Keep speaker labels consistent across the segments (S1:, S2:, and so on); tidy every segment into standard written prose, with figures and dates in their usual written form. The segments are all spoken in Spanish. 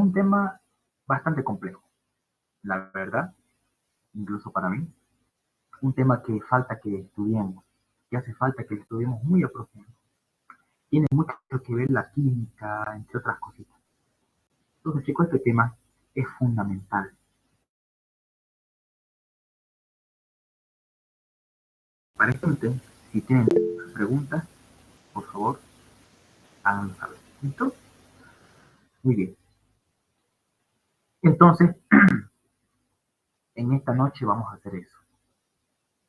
S1: un tema bastante complejo, la verdad, incluso para mí. Un tema que falta que estudiemos, que hace falta que estudiemos muy a profundo. Tiene mucho que ver la química, entre otras cositas. Entonces, chicos, este tema es fundamental. Para esto, si tienen preguntas, por favor, háganlo saber. ¿Listo? Muy bien. Entonces, en esta noche vamos a hacer eso.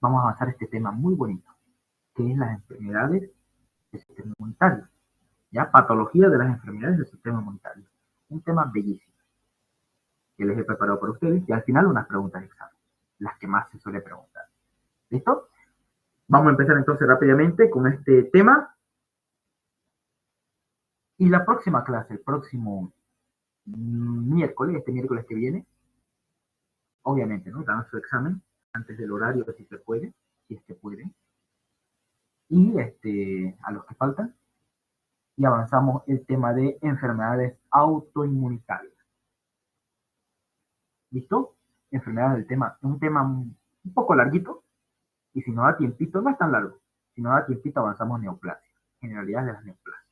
S1: Vamos a avanzar este tema muy bonito, que es las enfermedades del sistema inmunitario. ¿Ya? Patología de las enfermedades del sistema inmunitario. Un tema bellísimo que les he preparado para ustedes y al final unas preguntas de examen, las que más se suele preguntar. ¿Listo? Vamos a empezar entonces rápidamente con este tema. Y la próxima clase, el próximo miércoles, este miércoles que viene, obviamente, ¿no? Dan su examen antes del horario, si se puede, si es que pueden. Y a los que faltan, y avanzamos el tema de enfermedades autoinmunitarias. ¿Listo? Enfermedades del tema, un tema un poco larguito, y si nos da tiempito, no es tan largo, si nos da tiempito avanzamos neoplasia, generalidades de las neoplasias.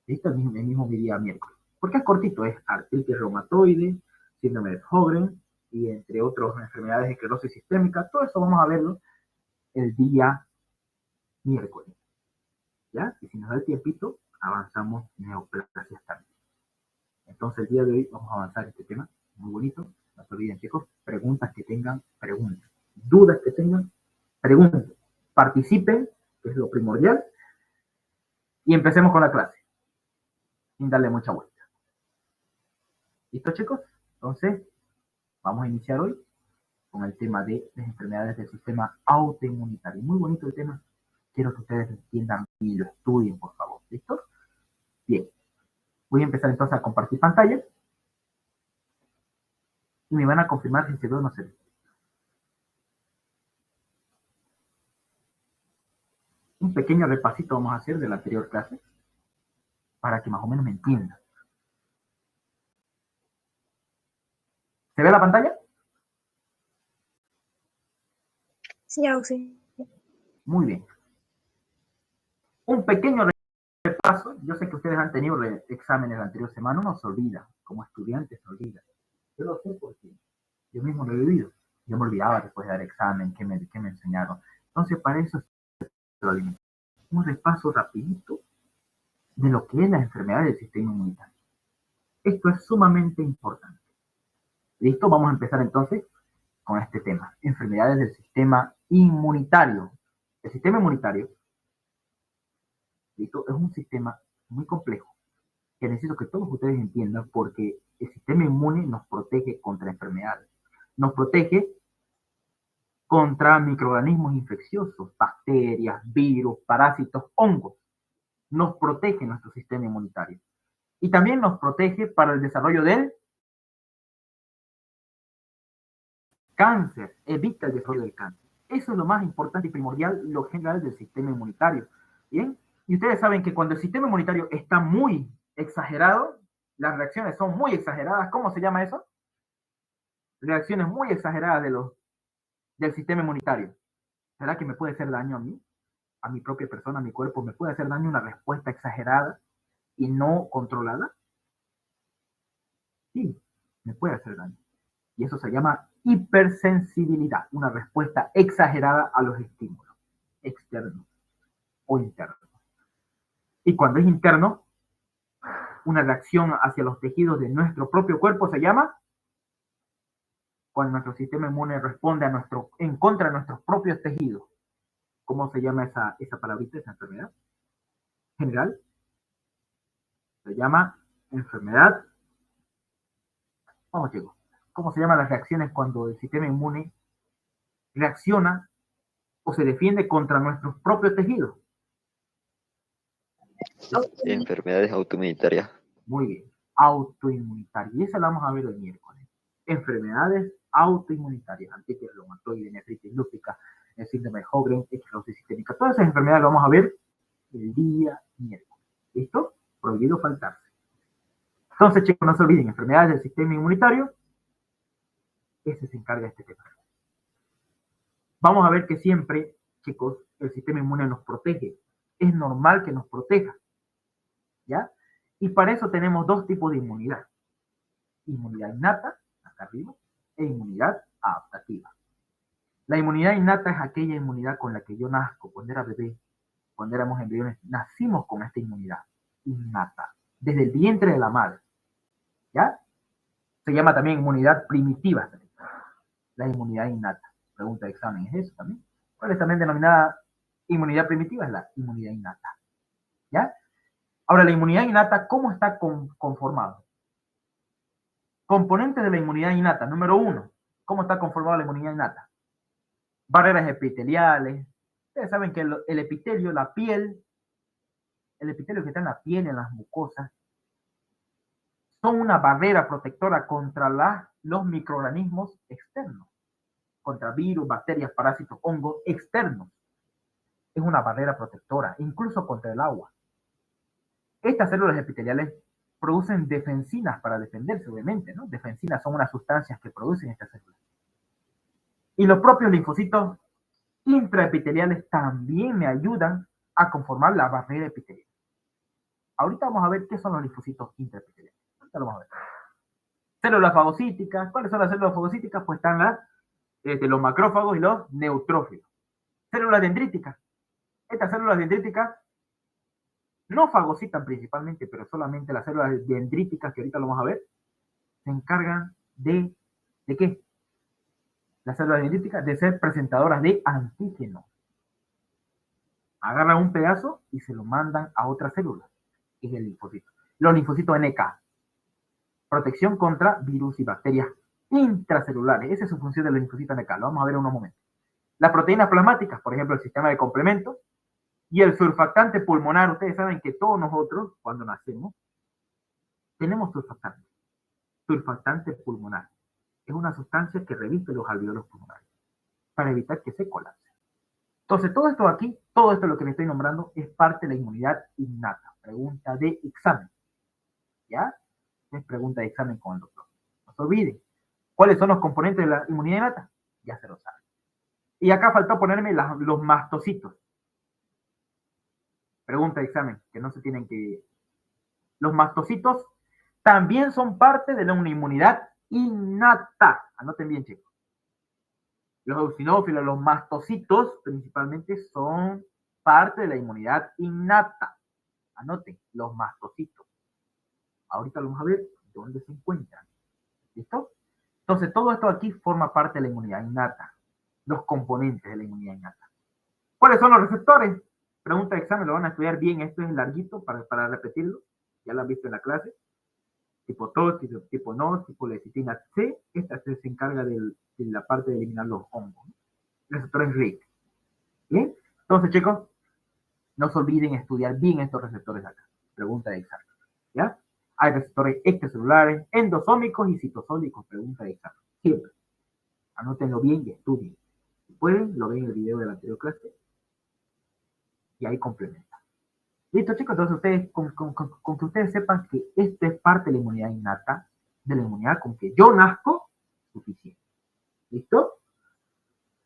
S1: ¿Listo? El mismo día miércoles. Porque es cortito, es artritis reumatoide, síndrome de Sjögren, y entre otras enfermedades de esclerosis sistémica, todo eso vamos a verlo el día miércoles. ¿Ya? Y si nos da el tiempito, avanzamos neoplasias también. Entonces el día de hoy vamos a avanzar este tema, muy bonito. No se olviden, chicos, preguntas que tengan, preguntas. Dudas que tengan, pregunten. Participen, que es lo primordial. Y empecemos con la clase, sin darle mucha vuelta. ¿Listo, chicos? Entonces, vamos a iniciar hoy con el tema de las enfermedades del sistema autoinmunitario. Muy bonito el tema. Quiero que ustedes entiendan y lo estudien, por favor. ¿Listo? Bien. Voy a empezar entonces a compartir pantalla. Y me van a confirmar si se ve o no se ve. Un pequeño repasito vamos a hacer de la anterior clase para que más o menos me entiendan. ¿Se ve la pantalla?
S2: Sí, sí.
S1: Muy bien. Un pequeño repaso. Yo sé que ustedes han tenido exámenes la anterior semana. Uno se olvida. Como estudiante se olvida. Yo lo sé porque yo mismo lo he vivido. Yo me olvidaba después de dar examen, qué me enseñaron. Entonces, para eso un repaso rapidito de lo que es las enfermedades del sistema inmunitario. Esto es sumamente importante. ¿Listo? Vamos a empezar entonces con este tema. Enfermedades del sistema inmunitario. El sistema inmunitario, ¿listo? Es un sistema muy complejo que necesito que todos ustedes entiendan porque el sistema inmune nos protege contra enfermedades. Nos protege contra microorganismos infecciosos, bacterias, virus, parásitos, hongos. Nos protege nuestro sistema inmunitario. Y también nos protege para el desarrollo del cáncer, evita el desarrollo del cáncer. Eso es lo más importante y primordial, lo general del sistema inmunitario. ¿Bien? Y ustedes saben que cuando el sistema inmunitario está muy exagerado, las reacciones son muy exageradas. ¿Cómo se llama eso? Reacciones muy exageradas del sistema inmunitario. ¿Será que me puede hacer daño a mí? A mi propia persona, a mi cuerpo, ¿me puede hacer daño una respuesta exagerada y no controlada? Sí, me puede hacer daño. Y eso se llama hipersensibilidad, una respuesta exagerada a los estímulos externos o internos. Y cuando es interno, una reacción hacia los tejidos de nuestro propio cuerpo se llama cuando nuestro sistema inmune responde en contra de nuestros propios tejidos. ¿Cómo se llama esa palabrita, esa enfermedad? General, se llama enfermedad. Vamos, chicos. ¿Cómo se llaman las reacciones cuando el sistema inmune reacciona o se defiende contra nuestros propios tejidos?
S3: Enfermedades autoinmunitarias.
S1: Muy bien. Autoinmunitaria. Y esa la vamos a ver el miércoles. Enfermedades autoinmunitarias. Artritis reumatoide, nefritis lúpica, el síndrome de Sjögren, esclerosis sistémica. Todas esas enfermedades las vamos a ver el día miércoles. ¿Listo? Prohibido faltarse. Entonces, chicos, no se olviden, enfermedades del sistema inmunitario, ese se encarga de este tema. Vamos a ver que siempre, chicos, el sistema inmune nos protege. Es normal que nos proteja, ¿ya? Y para eso tenemos dos tipos de inmunidad. Inmunidad innata, acá arriba, e inmunidad adaptativa. La inmunidad innata es aquella inmunidad con la que yo nazco cuando era bebé, cuando éramos embriones, nacimos con esta inmunidad innata, desde el vientre de la madre, ¿ya? Se llama también inmunidad primitiva, la inmunidad innata. Pregunta de examen es eso también. ¿Cuál es también denominada inmunidad primitiva? Es la inmunidad innata, ¿ya? Ahora, la inmunidad innata, ¿cómo está conformado? Componentes de la inmunidad innata, número 1. ¿Cómo está conformada la inmunidad innata? Barreras epiteliales. Ustedes saben que el epitelio, la piel, el epitelio que está en la piel, en las mucosas, son una barrera protectora contra los microorganismos externos, contra virus, bacterias, parásitos, hongos externos. Es una barrera protectora, incluso contra el agua. Estas células epiteliales producen defensinas para defenderse, obviamente, ¿no? Defensinas son unas sustancias que producen estas células. Y los propios linfocitos intraepiteliales también me ayudan a conformar la barrera epitelial. Ahorita vamos a ver qué son los linfocitos intraepiteliales. Ahorita lo vamos a ver. Células fagocíticas. ¿Cuáles son las células fagocíticas? Pues están los macrófagos y los neutrófilos. Células dendríticas. Estas células dendríticas no fagocitan principalmente, pero solamente las células dendríticas, que ahorita lo vamos a ver, se encargan ¿de qué? Las células dendríticas de ser presentadoras de antígenos. Agarran un pedazo y se lo mandan a otra célula, que es el linfocito. Los linfocitos NK. Protección contra virus y bacterias intracelulares. Esa es su función de los linfocitos NK. Lo vamos a ver en unos momentos. Las proteínas plasmáticas, por ejemplo, el sistema de complemento, y el surfactante pulmonar. Ustedes saben que todos nosotros, cuando nacemos, tenemos surfactante. Surfactante pulmonar. Es una sustancia que reviste los alveolos pulmonares para evitar que se colapse. Entonces, todo esto aquí, todo esto lo que le estoy nombrando, es parte de la inmunidad innata. Pregunta de examen. ¿Ya? Es pregunta de examen con el doctor. No se olviden. ¿Cuáles son los componentes de la inmunidad innata? Ya se lo saben. Y acá faltó ponerme los mastocitos. Pregunta de examen, que no se tienen que... Los mastocitos también son parte de una inmunidad innata. Anoten bien, chicos. Los eosinófilos, los mastocitos, principalmente son parte de la inmunidad innata. Anoten, los mastocitos. Ahorita vamos a ver dónde se encuentran. ¿Listo? Entonces, todo esto aquí forma parte de la inmunidad innata. Los componentes de la inmunidad innata. ¿Cuáles son los receptores? Pregunta de examen, lo van a estudiar bien. Esto es larguito para repetirlo. Ya lo han visto en la clase. Tipo TOS, tipo NOS, tipo lecitina C. Esta se encarga de la parte de eliminar los hongos. Receptores RIC. ¿Bien? Entonces, chicos, no se olviden estudiar bien estos receptores acá. Pregunta de examen. ¿Ya? Hay receptores extracelulares, endosómicos y citosólicos. Pregunta de examen. Siempre. Anótenlo bien y estudien. Si pueden, lo ven en el video de la anterior clase. Y ahí complementan. Listo, chicos. Entonces, ustedes, con que ustedes sepan que esto es parte de la inmunidad innata, de la inmunidad con que yo nazco, suficiente. ¿Listo?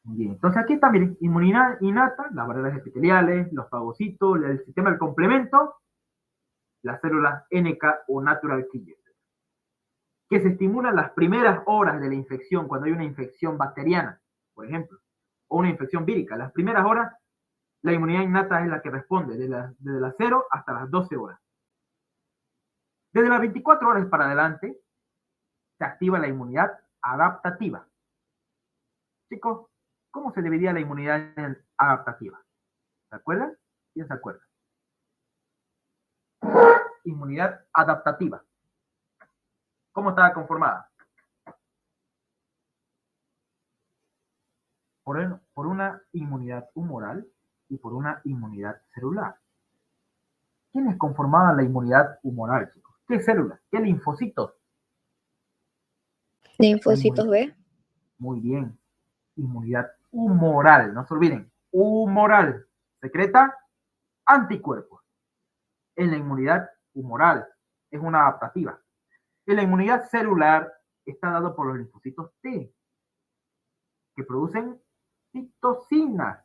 S1: Muy bien. Entonces, aquí está, miren, inmunidad innata, las barreras epiteliales, los fagocitos, el sistema del complemento, las células NK o natural killer, que se estimulan las primeras horas de la infección, cuando hay una infección bacteriana, por ejemplo, o una infección vírica. Las primeras horas, la inmunidad innata es la que responde, desde las 0 hasta las 12 horas. Desde las 24 horas para adelante, se activa la inmunidad adaptativa. Chicos, ¿cómo se dividía la inmunidad adaptativa? ¿Se acuerdan? ¿Quién se acuerda? Inmunidad adaptativa. ¿Cómo estaba conformada? Por una inmunidad humoral y por una inmunidad celular. ¿Quiénes conformaban la inmunidad humoral, chicos? ¿Qué células? ¿Qué linfocitos?
S2: Linfocitos B.
S1: Muy bien. Inmunidad humoral, no se olviden. Humoral. Secreta anticuerpos. En la inmunidad humoral es una adaptativa. Y la inmunidad celular está dado por los linfocitos T, que producen citocinas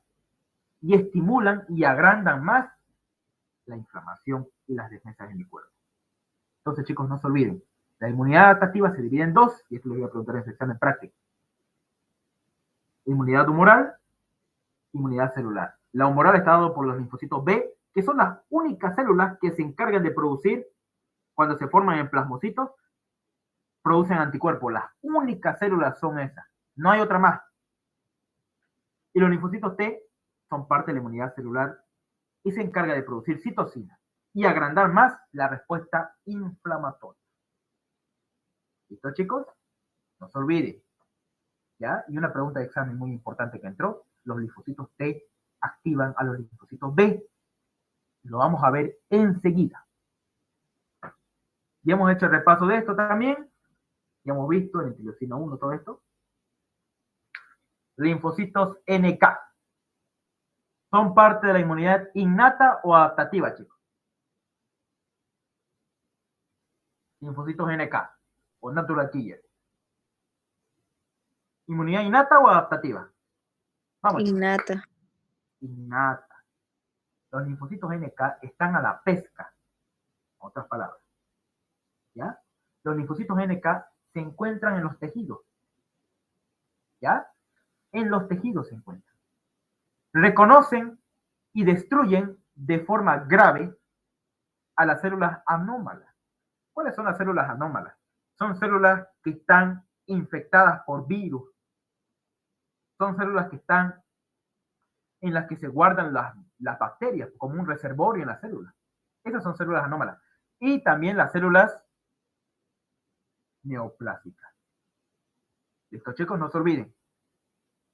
S1: y estimulan y agrandan más la inflamación y las defensas de mi cuerpo. Entonces, chicos, no se olviden, la inmunidad adaptativa se divide en dos, y esto lo voy a preguntar en el examen práctico. Inmunidad humoral, inmunidad celular. La humoral está dado por los linfocitos B, que son las únicas células que se encargan de producir, cuando se forman en plasmocitos, producen anticuerpos. Las únicas células son esas, no hay otra más. Y los linfocitos T son parte de la inmunidad celular y se encarga de producir citocinas y agrandar más la respuesta inflamatoria. ¿Listo, chicos? No se olviden. ¿Ya? Y una pregunta de examen muy importante que entró: los linfocitos T activan a los linfocitos B. Lo vamos a ver enseguida. Ya hemos hecho el repaso de esto también. Ya hemos visto el interleucina 1, todo esto. Linfocitos NK. ¿Son parte de la inmunidad innata o adaptativa, chicos? Linfocitos NK o natural killer. ¿Inmunidad innata o adaptativa? Vamos.
S2: Innata.
S1: Innata. Los linfocitos NK están a la pesca. En otras palabras. ¿Ya? Los linfocitos NK se encuentran en los tejidos. ¿Ya? En los tejidos se encuentran. Reconocen y destruyen de forma grave a las células anómalas. ¿Cuáles son las células anómalas? Son células que están infectadas por virus. Son células que están en las que se guardan las bacterias, como un reservorio en la célula. Esas son células anómalas. Y también las células neoplásicas. Listo, chicos, no se olviden.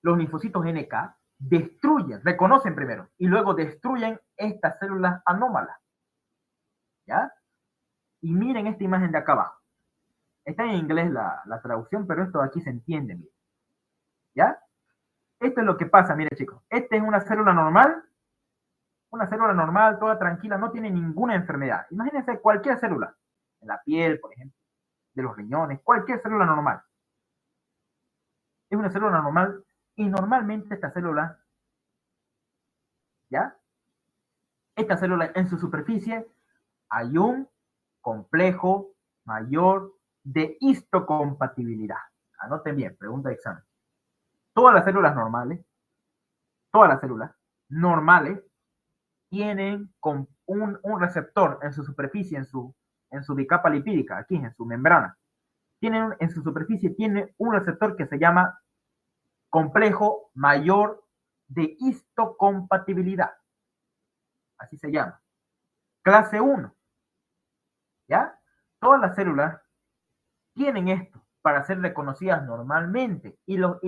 S1: Los linfocitos NK destruyen, reconocen primero, y luego destruyen estas células anómalas. ¿Ya? Y miren esta imagen de acá abajo. Está en inglés la traducción, pero esto de aquí se entiende bien. ¿Ya? Esto es lo que pasa, miren, chicos. Esta es una célula normal, toda tranquila, no tiene ninguna enfermedad. Imagínense cualquier célula, en la piel, por ejemplo, de los riñones, cualquier célula normal. Es una célula normal y normalmente esta célula, ¿ya? Esta célula en su superficie hay un complejo mayor de histocompatibilidad. Anoten bien, pregunta de examen. Todas las células normales tienen un receptor en su superficie, en su bicapa lipídica, aquí en su membrana. En su superficie tiene un receptor que se llama complejo mayor de histocompatibilidad. Así se llama. Clase 1. ¿Ya? Todas las células tienen esto para ser reconocidas normalmente y los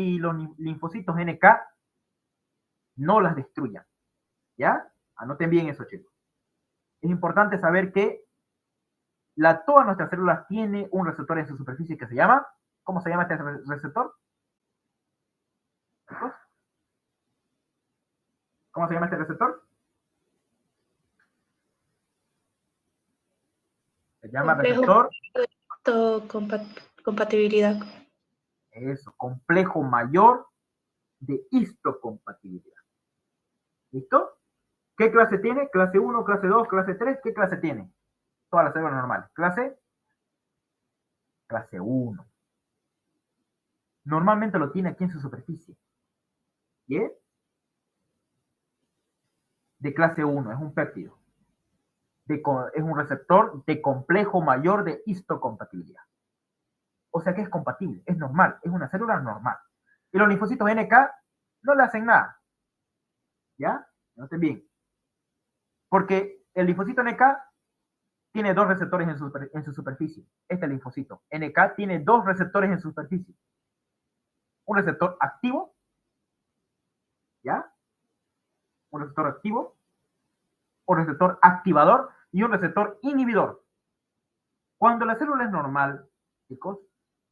S1: linfocitos NK no las destruyan. ¿Ya? Anoten bien eso, chicos. Es importante saber que todas nuestras células tienen un receptor en su superficie que se llama, ¿cómo se llama este receptor? ¿Cómo se llama este receptor? Se llama receptor.
S2: Compatibilidad.
S1: Eso, complejo mayor de histocompatibilidad. ¿Listo? ¿Qué clase tiene? Clase 1, clase 2, clase 3. ¿Qué clase tiene? Todas las células normales. Clase 1. Normalmente lo tiene aquí en su superficie. ¿Bien? De clase 1, es un péptido. Es un receptor de complejo mayor de histocompatibilidad. O sea que es compatible, es normal, es una célula normal. Y los linfocitos NK no le hacen nada. ¿Ya? Noten bien. Porque el linfocito NK tiene dos receptores en su superficie. Este linfocito NK tiene dos receptores en su superficie. Un receptor activo, ¿ya? Un receptor activo, un receptor activador y un receptor inhibidor. Cuando la célula es normal, chicos,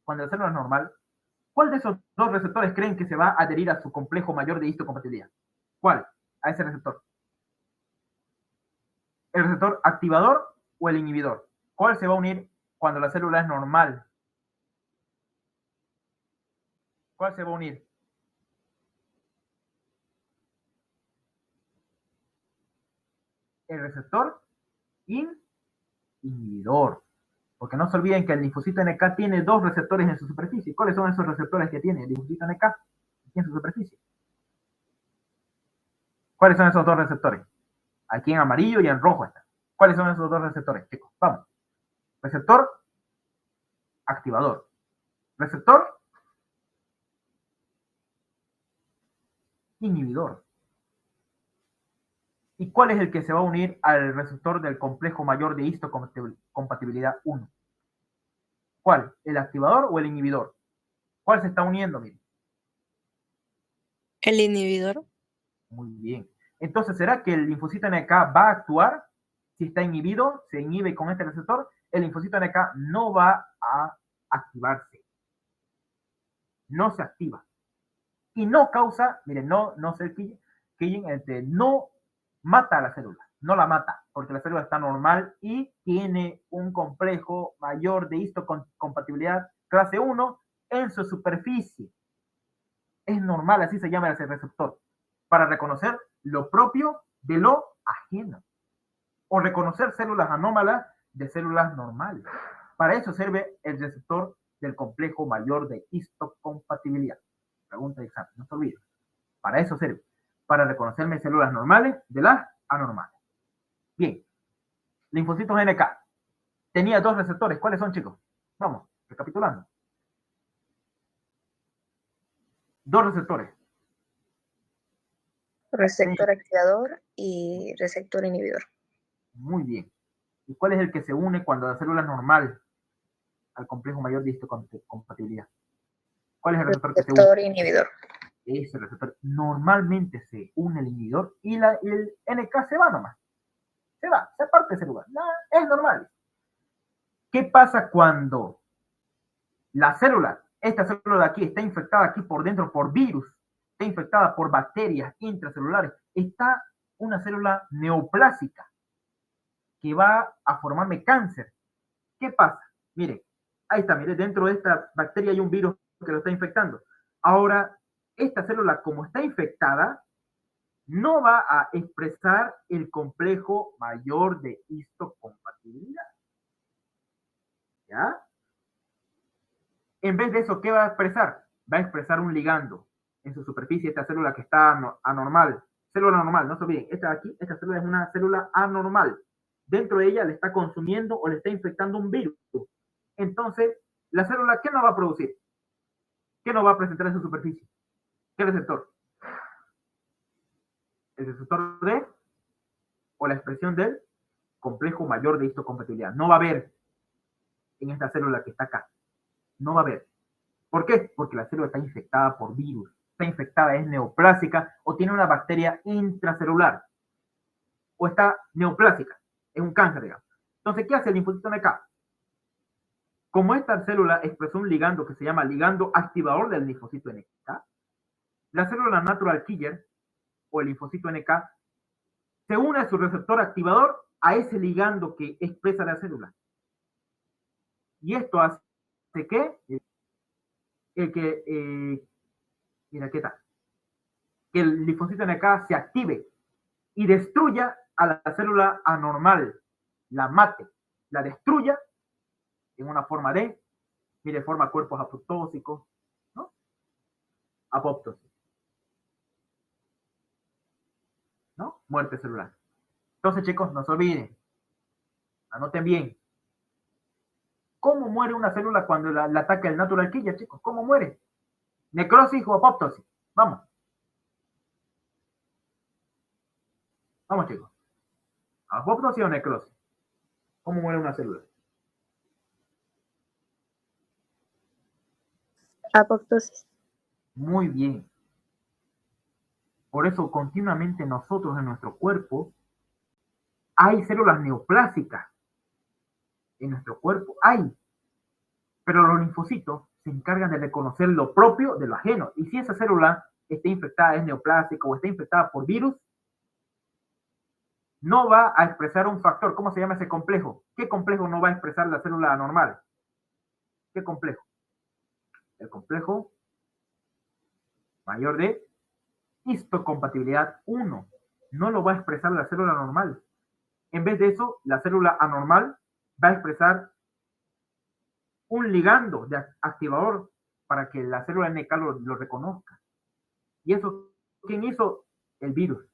S1: cuando la célula es normal, ¿cuál de esos dos receptores creen que se va a adherir a su complejo mayor de histocompatibilidad? ¿Cuál? A ese receptor. ¿El receptor activador o el inhibidor? ¿Cuál se va a unir cuando la célula es normal? ¿Cuál se va a unir? El receptor inhibidor. Porque no se olviden que el linfocito NK tiene dos receptores en su superficie. ¿Cuáles son esos receptores que tiene el linfocito NK en su superficie? ¿Cuáles son esos dos receptores? Aquí en amarillo y en rojo están. ¿Cuáles son esos dos receptores, chicos? Vamos. Receptor activador. Receptor inhibidor. ¿Y cuál es el que se va a unir al receptor del complejo mayor de histocompatibilidad 1? ¿Cuál? ¿El activador o el inhibidor? ¿Cuál se está uniendo? Miren.
S2: El inhibidor.
S1: Muy bien. Entonces, ¿será que el linfocito NK va a actuar? Si está inhibido, se inhibe con este receptor, el linfocito NK no va a activarse. No se activa. Y no causa, miren, no se no mata a la célula, no la mata, porque la célula está normal y tiene un complejo mayor de histocompatibilidad clase 1 en su superficie. Es normal, así se llama ese receptor, para reconocer lo propio de lo ajeno, o reconocer células anómalas de células normales. Para eso sirve el receptor del complejo mayor de histocompatibilidad. Pregunta de examen, no se olviden. Para eso sirve, para reconocerme células normales de las anormales. Bien, linfocitos NK. Tenía dos receptores. ¿Cuáles son, chicos? Vamos, recapitulando. Dos receptores.
S2: Receptor activador y receptor inhibidor.
S1: Muy bien. ¿Y cuál es el que se une cuando la célula es normal al complejo mayor de histocompatibilidad? ¿Cuál es el receptor que se une?
S2: Receptor inhibidor.
S1: Ese receptor. Normalmente se une el inhibidor y el NK se va nomás. Se va, se parte ese lugar. No, es normal. ¿Qué pasa cuando la célula, esta célula de aquí, está infectada aquí por dentro por virus, está infectada por bacterias intracelulares? Está una célula neoplásica que va a formarme cáncer. ¿Qué pasa? Mire, ahí está, mire, dentro de esta bacteria hay un virus que lo está infectando. Ahora, esta célula, como está infectada, no va a expresar el complejo mayor de histocompatibilidad. ¿Ya? En vez de eso, ¿qué va a expresar? Va a expresar un ligando en su superficie, esta célula que está anormal. Célula normal, no se olviden, esta célula es una célula anormal. Dentro de ella le está consumiendo o le está infectando un virus. Entonces, la célula, ¿qué no va a producir? ¿Qué no va a presentar en su superficie? ¿Qué receptor? El receptor de o la expresión del complejo mayor de histocompatibilidad. No va a haber en esta célula que está acá. No va a haber. ¿Por qué? Porque la célula está infectada por virus. Está infectada, es neoplásica o tiene una bacteria intracelular. O está neoplásica. Es un cáncer, digamos. Entonces, ¿qué hace el linfocito NK? Como esta célula expresó un ligando que se llama ligando activador del linfocito NK, la célula natural killer o el linfocito NK se une a su receptor activador a ese ligando que expresa la célula. Y esto hace que mira, ¿qué tal? Que el linfocito NK se active y destruya a la célula anormal, la mate, la destruya en una forma de, mire, forma cuerpos apoptósicos, ¿no? Apoptosis, ¿no? Muerte celular. Entonces, chicos, no se olviden, anoten bien. ¿Cómo muere una célula cuando la ataca el natural killer, chicos? ¿Cómo muere? ¿Necrosis o apoptosis? Vamos. Vamos, chicos. ¿Apoptosis o necrosis? ¿Cómo muere una célula?
S2: Apoptosis.
S1: Muy bien. Por eso continuamente nosotros en nuestro cuerpo hay células neoplásicas en nuestro cuerpo, hay. Pero los linfocitos se encargan de reconocer lo propio de lo ajeno. Y si esa célula está infectada, es neoplásica o está infectada por virus, no va a expresar un factor. ¿Cómo se llama ese complejo? ¿Qué complejo no va a expresar la célula anormal? ¿Qué complejo? El complejo mayor de histocompatibilidad 1. No lo va a expresar la célula normal. En vez de eso, la célula anormal va a expresar un ligando de activador para que la célula NK lo reconozca. ¿Y eso quién hizo? El virus.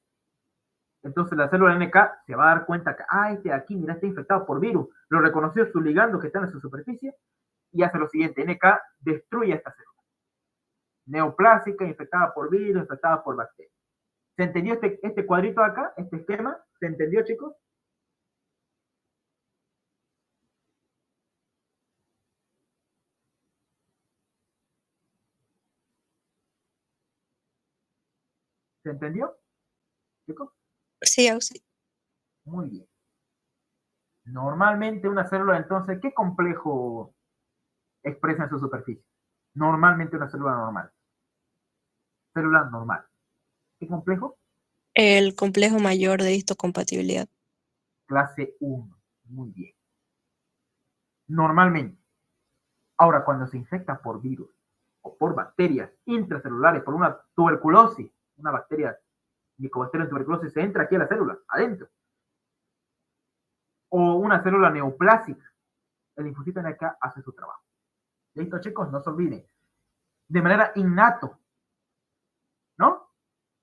S1: Entonces la célula NK se va a dar cuenta que, este de aquí, mira, está infectado por virus. Lo reconoció su ligando que está en su superficie y hace lo siguiente. NK destruye esta célula. Neoplásica, infectada por virus, infectada por bacterias. ¿Se entendió este cuadrito acá? Este esquema. ¿Se entendió, chicos? ¿Se entendió, chicos?
S2: Sí, sí.
S1: Muy bien. Normalmente una célula, entonces, ¿qué complejo expresa en su superficie? Normalmente una célula normal. Célula normal. ¿Qué complejo?
S2: El complejo mayor de histocompatibilidad.
S1: Clase 1. Muy bien. Normalmente. Ahora, cuando se infecta por virus o por bacterias intracelulares, por una tuberculosis, una bacteria, micobacteria en tuberculosis, se entra aquí a la célula, adentro. O una célula neoplásica, el linfocito NK hace su trabajo. ¿Listo, chicos? No se olviden. De manera innato, ¿no?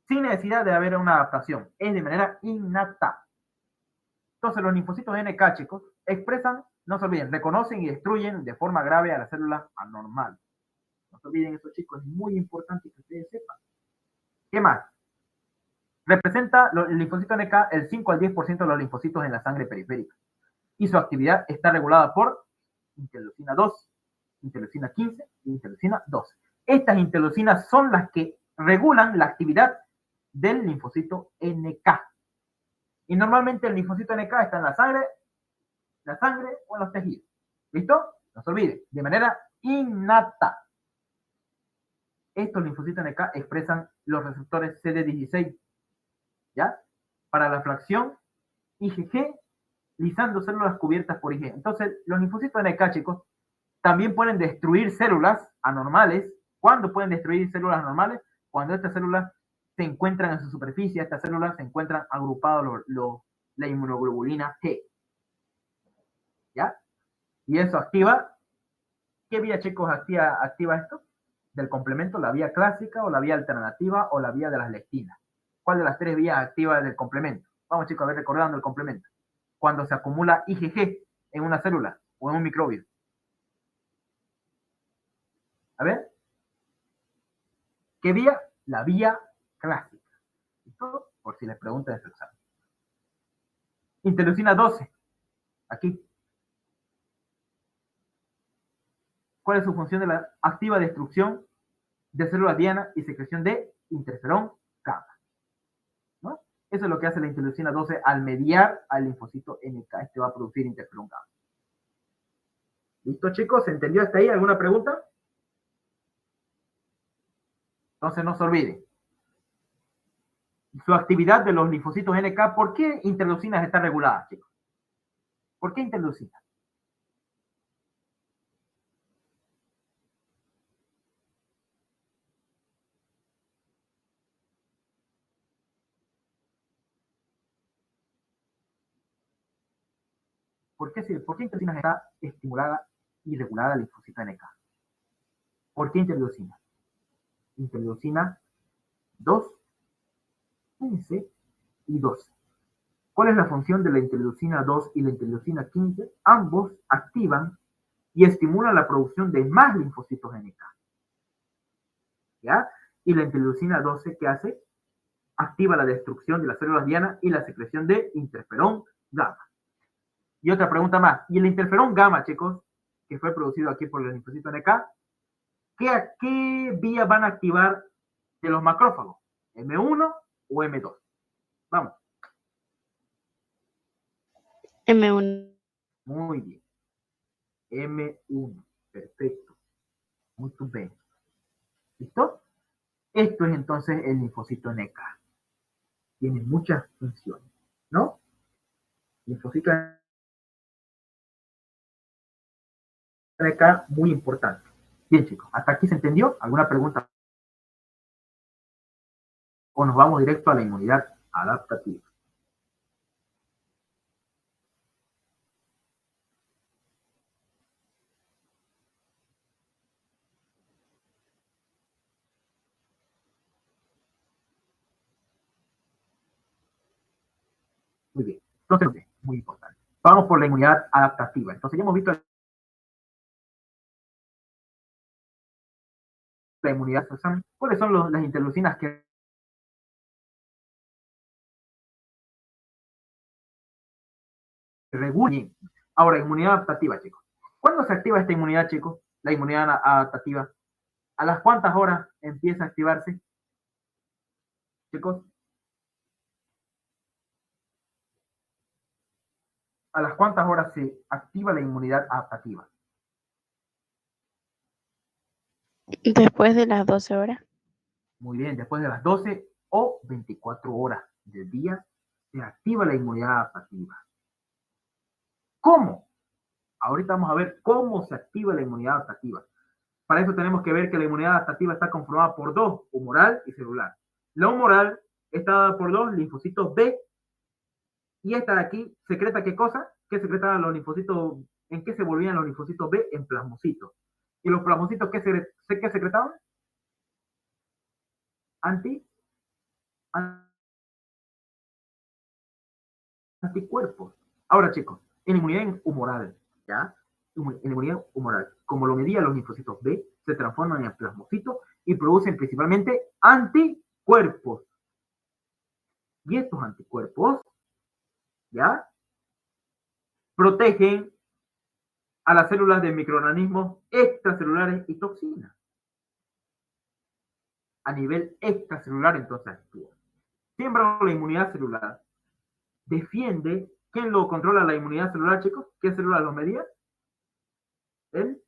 S1: Sin necesidad de haber una adaptación. Es de manera innata. Entonces, los linfocitos NK, chicos, expresan, no se olviden, reconocen y destruyen de forma grave a la célula anormal. No se olviden eso, chicos, es muy importante que ustedes sepan. ¿Qué más? Representa el linfocito NK el 5 al 10% de los linfocitos en la sangre periférica. Y su actividad está regulada por interleucina 2, interleucina 15 y interleucina 12. Estas interleucinas son las que regulan la actividad del linfocito NK. Y normalmente el linfocito NK está en la sangre o en los tejidos. ¿Listo? No se olviden, de manera innata. Estos linfocitos NK expresan los receptores CD16, ¿ya? Para la fracción IgG, lisando células cubiertas por Ig. Entonces, los linfocitos NK, chicos, también pueden destruir células anormales. ¿Cuándo pueden destruir células anormales? Cuando estas células se encuentran en su superficie, estas células se encuentran agrupadas la inmunoglobulina G. ¿Ya? Y eso activa. ¿Qué vía, chicos, activa esto? Del complemento, la vía clásica o la vía alternativa o la vía de las lectinas. ¿Cuál de las tres vías activa del complemento? Vamos, chicos, a ver, recordando el complemento. Cuando se acumula IgG en una célula o en un microbio. A ver. ¿Qué vía? La vía clásica. ¿Listo? Por si les preguntan en su examen. Interleucina 12. Aquí. ¿Cuál es su función de la activa destrucción de células diana y secreción de interferón gamma? ¿No? Eso es lo que hace la interleucina 12 al mediar al linfocito NK. Este va a producir interferón gamma. ¿Listo, chicos? ¿Se entendió hasta ahí? ¿Alguna pregunta? Entonces no se olviden. Su actividad de los linfocitos NK, ¿por qué interleucinas están reguladas, chicos? ¿Por qué interleucinas? ¿Por qué interleucinas está estimulada y regulada la linfocita NK? ¿Por qué interleucina? Interleucina 2, 15 y 12. ¿Cuál es la función de la interleucina 2 y la interleucina 15? Ambos activan y estimulan la producción de más linfocitos NK. ¿Ya? Y la interleucina 12, ¿qué hace? Activa la destrucción de las células diana y la secreción de interferón gamma. Y otra pregunta más. ¿Y el interferón gamma, chicos, que fue producido aquí por el linfocito NK, qué vía van a activar de los macrófagos? ¿M1 o M2? Vamos.
S2: M1.
S1: Muy bien. M1. Perfecto. Muy bien. ¿Listo? Esto es entonces el linfocito NK. Tiene muchas funciones, ¿no? Linfocito NK, muy importante. Bien, chicos, ¿hasta aquí se entendió? ¿Alguna pregunta? ¿O nos vamos directo a la inmunidad adaptativa? Muy bien. Entonces, muy importante. Vamos por la inmunidad adaptativa. Entonces, ya hemos visto la inmunidad. ¿Cuáles son las interleucinas que regulen? Ahora, inmunidad adaptativa, chicos. ¿Cuándo se activa esta inmunidad, chicos? La inmunidad adaptativa. ¿A las cuántas horas empieza a activarse, chicos? ¿A las cuántas horas se activa la inmunidad adaptativa?
S4: Después de las 12 horas.
S1: Muy bien, después de las 12 o 24 horas del día se activa la inmunidad adaptativa. ¿Cómo? Ahorita vamos a ver cómo se activa la inmunidad adaptativa. Para eso tenemos que ver que la inmunidad adaptativa está conformada por dos, humoral y celular. La humoral está dada por dos linfocitos B y esta de aquí secreta ¿qué cosa? ¿Qué secretaban los linfocitos? ¿En qué se volvían los linfocitos B? En plasmocitos. ¿Y los plasmocitos qué secretaban? Anticuerpos. Ahora, chicos, en inmunidad humoral, ¿ya? En inmunidad humoral, como lo medían los linfocitos B, se transforman en plasmocitos y producen principalmente anticuerpos. Y estos anticuerpos, ¿ya? Protegen a las células de microorganismos extracelulares y toxinas. A nivel extracelular, entonces actúa. Sin embargo, la inmunidad celular defiende. ¿Quién lo controla la inmunidad celular, chicos? ¿Qué célula lo medía? El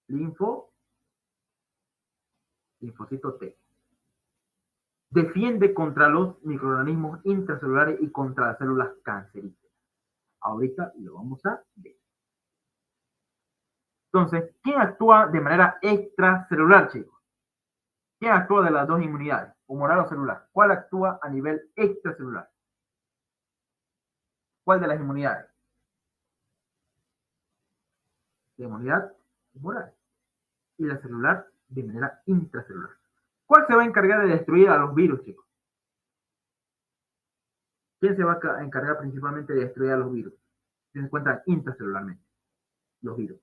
S1: linfocito T. Defiende contra los microorganismos intracelulares y contra las células cancerígenas. Ahorita lo vamos a ver. Entonces, ¿quién actúa de manera extracelular, chicos? ¿Quién actúa de las dos inmunidades, humoral o celular? ¿Cuál actúa a nivel extracelular? ¿Cuál de las inmunidades? La inmunidad humoral y la celular de manera intracelular. ¿Cuál se va a encargar de destruir a los virus, chicos? ¿Quién se va a encargar principalmente de destruir a los virus? Se encuentran intracelularmente, los virus.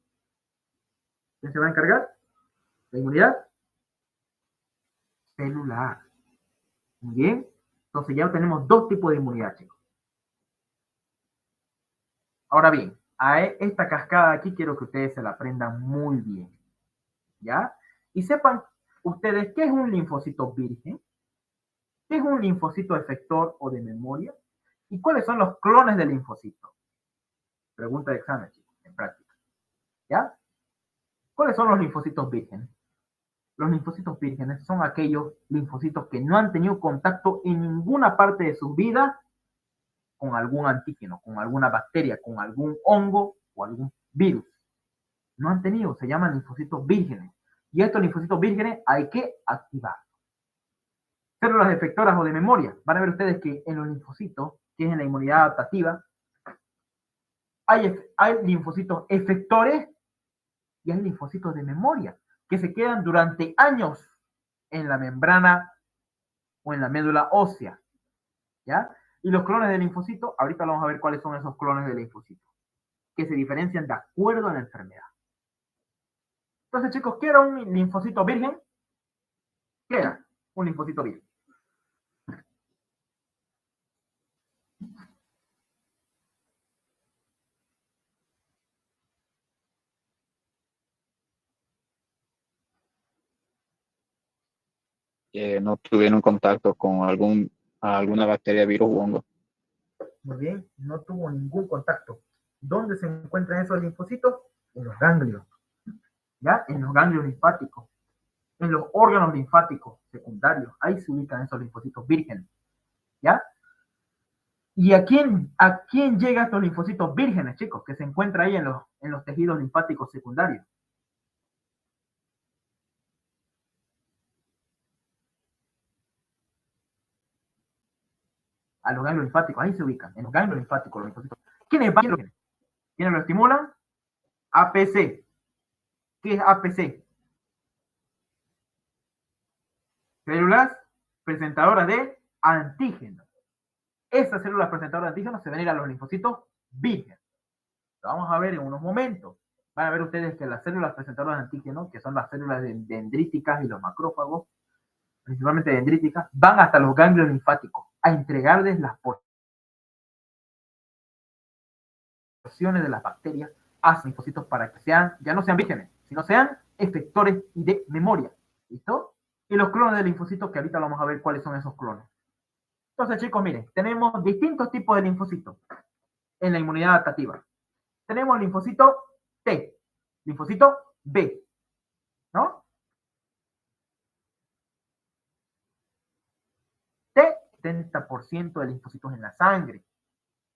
S1: ¿Quién se va a encargar? La inmunidad celular. Muy bien. Entonces ya tenemos dos tipos de inmunidad, chicos. Ahora bien, a esta cascada aquí quiero que ustedes se la aprendan muy bien. ¿Ya? Y sepan ustedes qué es un linfocito virgen, qué es un linfocito efector o de memoria, y cuáles son los clones del linfocito. Pregunta de examen, chicos, en práctica. ¿Ya? ¿Cuáles son los linfocitos vírgenes? Los linfocitos vírgenes son aquellos linfocitos que no han tenido contacto en ninguna parte de su vida con algún antígeno, con alguna bacteria, con algún hongo o algún virus. No han tenido, se llaman linfocitos vírgenes. Y estos linfocitos vírgenes hay que activar. Células efectoras o de memoria. Van a ver ustedes que en los linfocitos, que es en la inmunidad adaptativa, hay linfocitos efectores y hay linfocitos de memoria que se quedan durante años en la membrana o en la médula ósea, ¿ya? Y los clones de linfocito, ahorita vamos a ver cuáles son esos clones de linfocito, que se diferencian de acuerdo a la enfermedad. Entonces, chicos, ¿qué era un linfocito virgen? ¿Qué era un linfocito virgen?
S5: No tuvieron contacto con alguna bacteria, virus u hongo.
S1: Muy bien, no tuvo ningún contacto. ¿Dónde se encuentran esos linfocitos? En los ganglios, ¿ya? En los ganglios linfáticos, en los órganos linfáticos secundarios. Ahí se ubican esos linfocitos vírgenes, ¿ya? ¿Y a quién llegan estos linfocitos vírgenes, chicos, que se encuentran ahí en los tejidos linfáticos secundarios? A los ganglios linfáticos, ahí se ubican, en los ganglios linfáticos, los linfocitos. ¿Quiénes van? ¿Quiénes lo estimulan? APC. ¿Qué es APC? Células presentadoras de antígenos. Esas células presentadoras de antígenos se ven a los linfocitos vírgenes. Lo vamos a ver en unos momentos. Van a ver ustedes que las células presentadoras de antígenos, que son las células dendríticas y los macrófagos, principalmente dendríticas, van hasta los ganglios linfáticos a entregarles las porciones de las bacterias a los linfocitos para que ya no sean vírgenes, sino sean efectores y de memoria. ¿Listo? Y los clones de linfocitos, que ahorita vamos a ver cuáles son esos clones. Entonces, chicos, miren, tenemos distintos tipos de linfocitos en la inmunidad adaptativa. Tenemos linfocito T, linfocito B, ¿no? T, 70% de linfocitos en la sangre.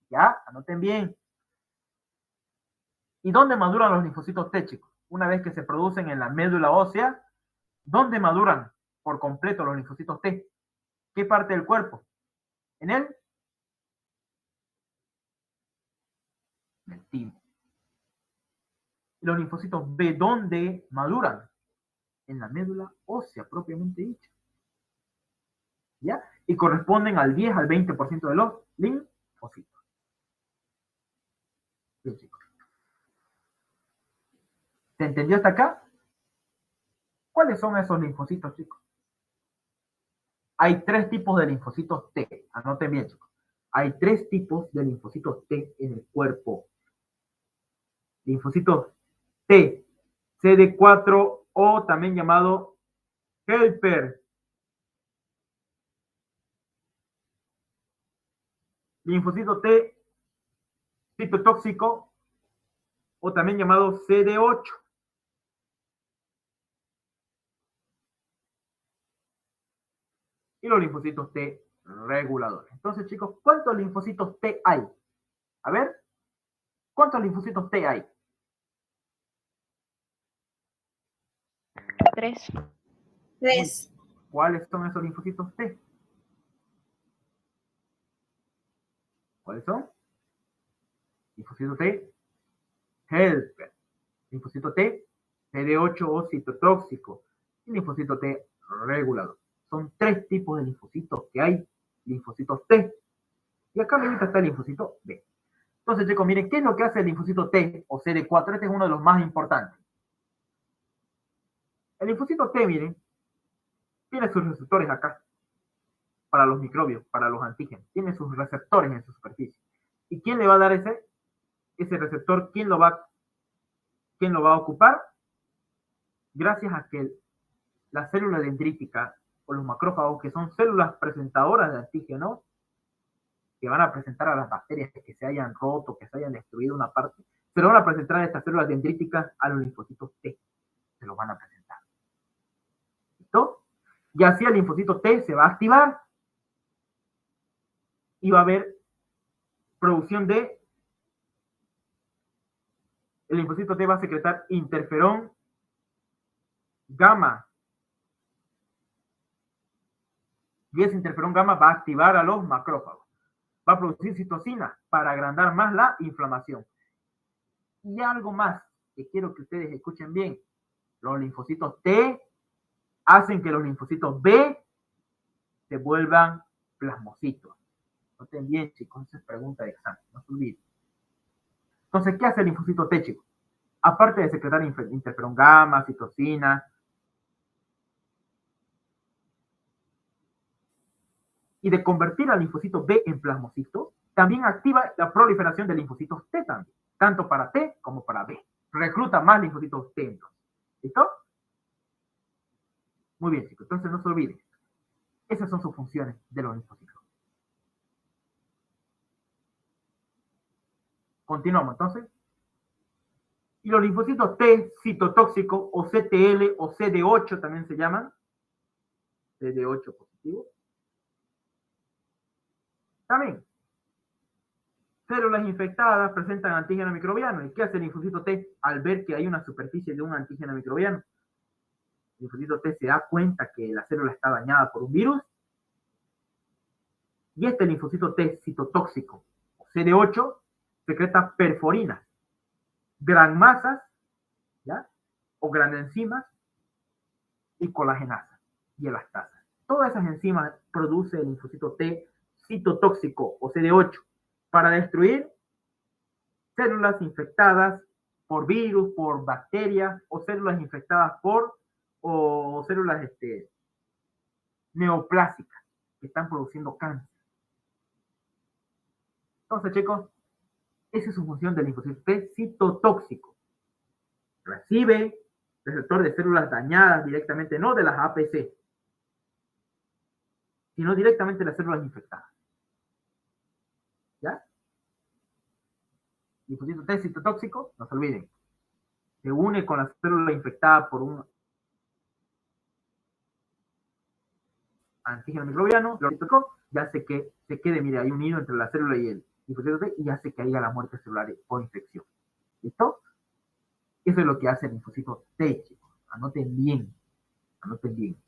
S1: ¿Ya? Anoten bien. ¿Y dónde maduran los linfocitos T, chicos? Una vez que se producen en la médula ósea, ¿dónde maduran por completo los linfocitos T? ¿Qué parte del cuerpo? En el timo. ¿Y los linfocitos B dónde maduran? En la médula ósea propiamente dicha. ¿Ya? Y corresponden al 10 al 20% de los linfocitos. Bien, chicos. ¿Se entendió hasta acá? ¿Cuáles son esos linfocitos, chicos? Hay 3 tipos de linfocitos T. Anoten bien, chicos. Hay 3 tipos de linfocitos T en el cuerpo. Linfocitos T, CD4 o también llamado helper. Linfocito T citotóxico o también llamado CD8. Y los linfocitos T reguladores. Entonces, chicos, ¿cuántos linfocitos T hay? A ver, ¿cuántos linfocitos T hay?
S4: 3.
S2: 3.
S1: ¿Cuáles son esos linfocitos T? ¿Cuáles son? Linfocito T helper, linfocito T CD8 o citotóxico y linfocito T regulador. Son 3 tipos de linfocitos que hay, linfocitos T. Y acá ahorita está el linfocito B. Entonces, chicos, miren, ¿qué es lo que hace el linfocito T o CD4? Este es uno de los más importantes. El linfocito T, miren, tiene sus receptores acá, para los microbios, para los antígenos. Tiene sus receptores en su superficie. ¿Y quién le va a dar ese receptor? ¿Quién lo va a ocupar? Gracias a que la célula dendrítica o los macrófagos, que son células presentadoras de antígenos, que van a presentar a las bacterias que se hayan roto, que se hayan destruido una parte, se lo van a presentar a estas células dendríticas a los linfocitos T. Se lo van a presentar. ¿Listo? Y así el linfocito T se va a activar y va a haber producción de... El linfocito T va a secretar interferón gamma. Y ese interferón gamma va a activar a los macrófagos. Va a producir citocina para agrandar más la inflamación. Y algo más que quiero que ustedes escuchen bien. Los linfocitos T hacen que los linfocitos B se vuelvan plasmocitos. Noten bien, chicos, esa es pregunta de examen, no se olviden. Entonces, ¿qué hace el linfocito T, chicos? Aparte de secretar interferón gamma, citocina, y de convertir al linfocito B en plasmocito, también activa la proliferación de linfocitos T también, tanto para T como para B. Recluta más linfocitos T entonces. ¿Listo? Muy bien, chicos, entonces no se olviden. Esas son sus funciones de los linfocitos. Continuamos entonces. Y los linfocitos T citotóxicos o CTL o CD8 también se llaman. CD8 positivo. También Células infectadas presentan antígeno microbiano. ¿Y qué hace el linfocito T al ver que hay una superficie de un antígeno microbiano? El linfocito T se da cuenta que la célula está dañada por un virus y este linfocito T citotóxico, o CD8, secreta perforinas, gran masas, ¿ya? O gran enzimas y colagenasas y elastasas. Todas esas enzimas produce el linfocito T citotóxico o CD8 para destruir células infectadas por virus, por bacterias o células infectadas por o células neoplásicas que están produciendo cáncer. Entonces, chicos, esa es su función del linfocito T citotóxico. Recibe receptor de células dañadas directamente, no de las APC, sino directamente de las células infectadas. ¿Ya? Linfocito T citotóxico, no se olviden, se une con la célula infectada por un antígeno microbiano, ya hace que se quede, mire, hay un hilo entre la célula y el linfocito T y hace que haya la muerte celular por infección. ¿Listo? Eso es lo que hace el linfocito T, chicos. Anoten bien. Anoten bien.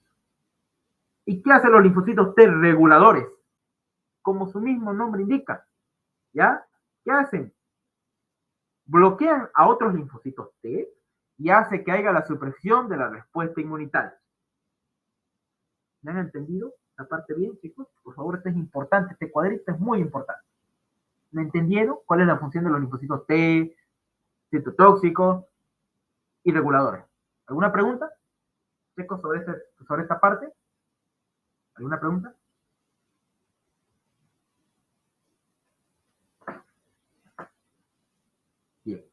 S1: ¿Y qué hacen los linfocitos T reguladores? Como su mismo nombre indica. ¿Ya? ¿Qué hacen? Bloquean a otros linfocitos T y hace que haya la supresión de la respuesta inmunitaria. ¿Me han entendido la parte bien, chicos? Por favor, esto es importante. Este cuadrito es muy importante. ¿Me entendieron cuál es la función de los linfocitos T, citotóxicos y reguladores? ¿Alguna pregunta, chicos, sobre esta parte? ¿Alguna pregunta? Bien,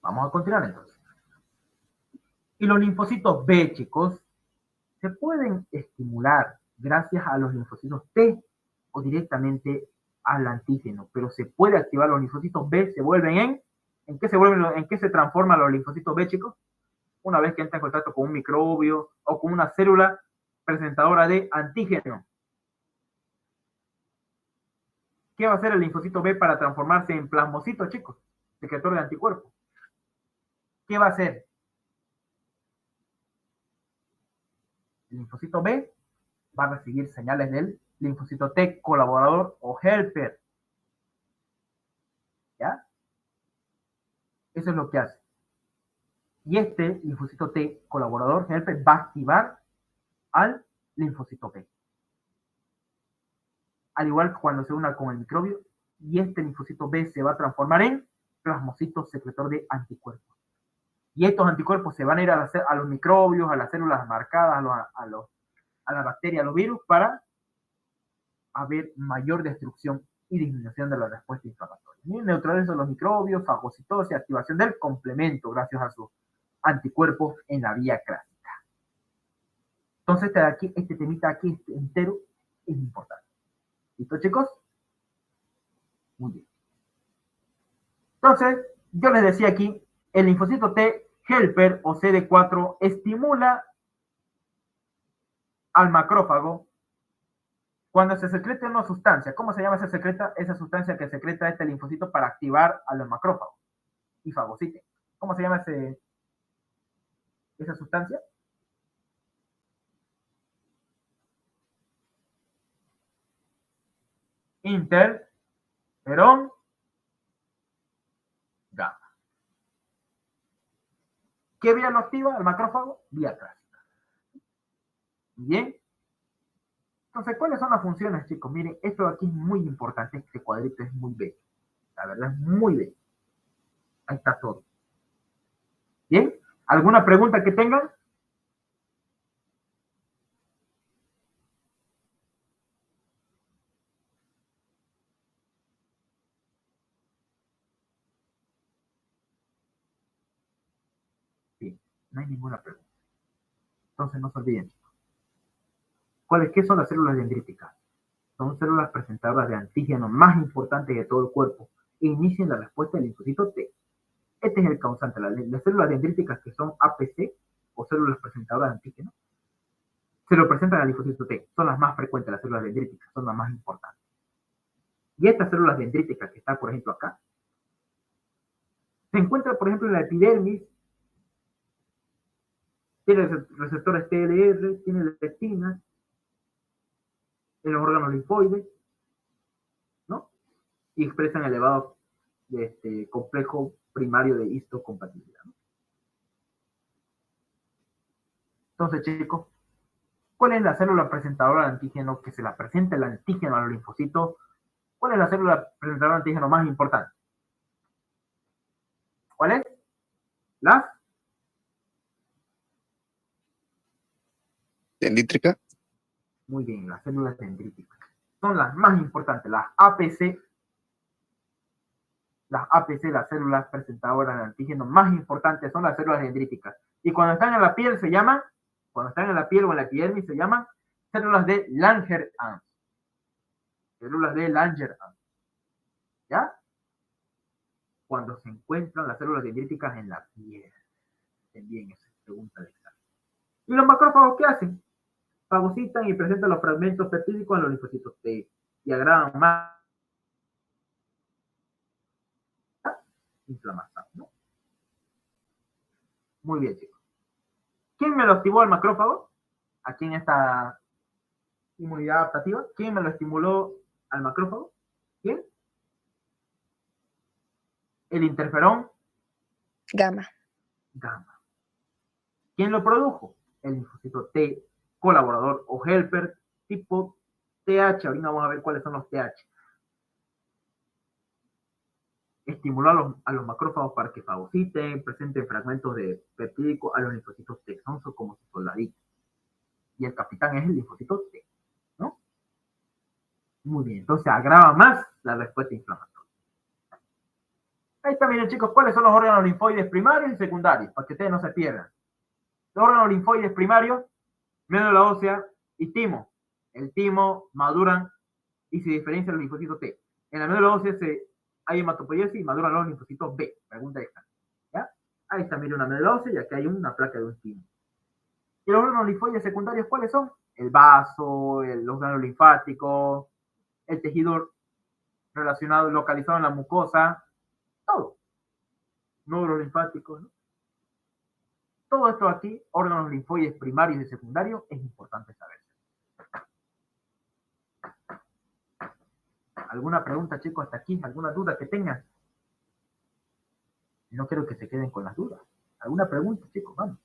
S1: vamos a continuar entonces. Y los linfocitos B, chicos, se pueden estimular gracias a los linfocitos T o directamente al antígeno, pero se puede activar los linfocitos B, se vuelven ¿en qué se transforman los linfocitos B, chicos? Una vez que entra en contacto con un microbio o con una célula presentadora de antígeno. ¿Qué va a hacer el linfocito B para transformarse en plasmocito, chicos? Secretor de anticuerpos. ¿Qué va a hacer? El linfocito B va a recibir señales del linfocito T colaborador o helper. ¿Ya? Eso es lo que hace. Y este linfocito T colaborador helper va a activar al linfocito B. Al igual que cuando se una con el microbio, y este linfocito B se va a transformar en plasmocito secretor de anticuerpos. Y estos anticuerpos se van a ir a los microbios, a las células marcadas, a las bacterias, a los virus, para haber mayor destrucción y disminución de la respuesta inflamatoria. Y neutralizan los microbios, fagocitosis, activación del complemento gracias a sus anticuerpos en la vía clásica. Entonces, este temita aquí entero es importante. ¿Listo, chicos? Muy bien. Entonces, yo les decía aquí, el linfocito T helper o CD4 estimula al macrófago cuando se secreta una sustancia. ¿Cómo se llama esa sustancia que secreta este linfocito para activar a los macrófagos y fagociten? ¿Cómo se llama esa sustancia? Interferón gamma. ¿Qué vía lo activa el macrófago? Vía clásica. Bien. Entonces, ¿cuáles son las funciones, chicos? Miren, esto de aquí es muy importante. Este cuadrito es muy bello. La verdad es muy bello. Ahí está todo. ¿Bien? ¿Alguna pregunta que tengan? Sí, no hay ninguna pregunta. Entonces, no se olviden. ¿Qué son las células dendríticas? Son células presentadoras de antígenos más importantes de todo el cuerpo e inician la respuesta del linfocito T. Este es el causante. Las células dendríticas que son APC o células presentadoras de antígenos se lo presentan al linfocito T. Son las más frecuentes, las células dendríticas, son las más importantes. Y estas células dendríticas que están, por ejemplo, acá, se encuentran, por ejemplo, en la epidermis, tiene receptores TLR, tiene leptina, en los órganos linfoides, ¿no? Y expresan elevado complejo primario de histocompatibilidad, ¿no? Entonces, chicos, ¿cuál es la célula presentadora de antígeno que se la presenta el antígeno a los linfocitos? ¿Cuál es la célula presentadora de antígeno más importante? ¿Cuál es? Las
S5: Dendrítica.
S1: Muy bien, las células dendríticas. Son las más importantes, las APC. Las APC, las células presentadoras de antígeno más importantes, son las células dendríticas. Y cuando están en la piel se llaman, cuando están en la piel o en la epidermis se llaman células de Langerhans. Células de Langerhans. ¿Ya? Cuando se encuentran las células dendríticas en la piel. También esa pregunta de examen. ¿Y los macrófagos qué hacen? Fagocitan y presentan los fragmentos peptídicos en los linfocitos T y agravan más inflamación, ¿no? Muy bien, chicos. ¿Quién me lo activó el macrófago? Aquí en esta inmunidad adaptativa. ¿Quién me lo estimuló al macrófago? ¿Quién? El interferón
S2: Gamma.
S1: gamma. ¿Quién lo produjo? El linfocito T colaborador o helper tipo TH. Ahorita vamos a ver cuáles son los TH. Estimuló a los macrófagos para que fagociten, presenten fragmentos de peptídico a los linfocitos T. Son como sus soldaditos. Y el capitán es el linfocito T, ¿no? Muy bien, entonces agrava más la respuesta inflamatoria. Ahí está, miren, chicos, ¿cuáles son los órganos linfoides primarios y secundarios? Para que ustedes no se pierdan. Los órganos linfoides primarios, médula ósea y timo. El timo maduran y se diferencia los linfocitos T. En la médula ósea hay hematopoiesis y maduran los linfocitos B. Pregunta esta. ¿Ya? Ahí está, miren, una médula ósea y aquí hay una placa de un timo. ¿Y los órganos linfoides secundarios cuáles son? El vaso, los granos linfáticos, el tejido relacionado, localizado en la mucosa, todo. Nódulos linfáticos, ¿no? Todo esto aquí, órganos linfoides primarios y secundarios, es importante saber. ¿Alguna pregunta, chicos, hasta aquí? ¿Alguna duda que tengan? No quiero que se queden con las dudas. ¿Alguna pregunta, chicos? Vamos.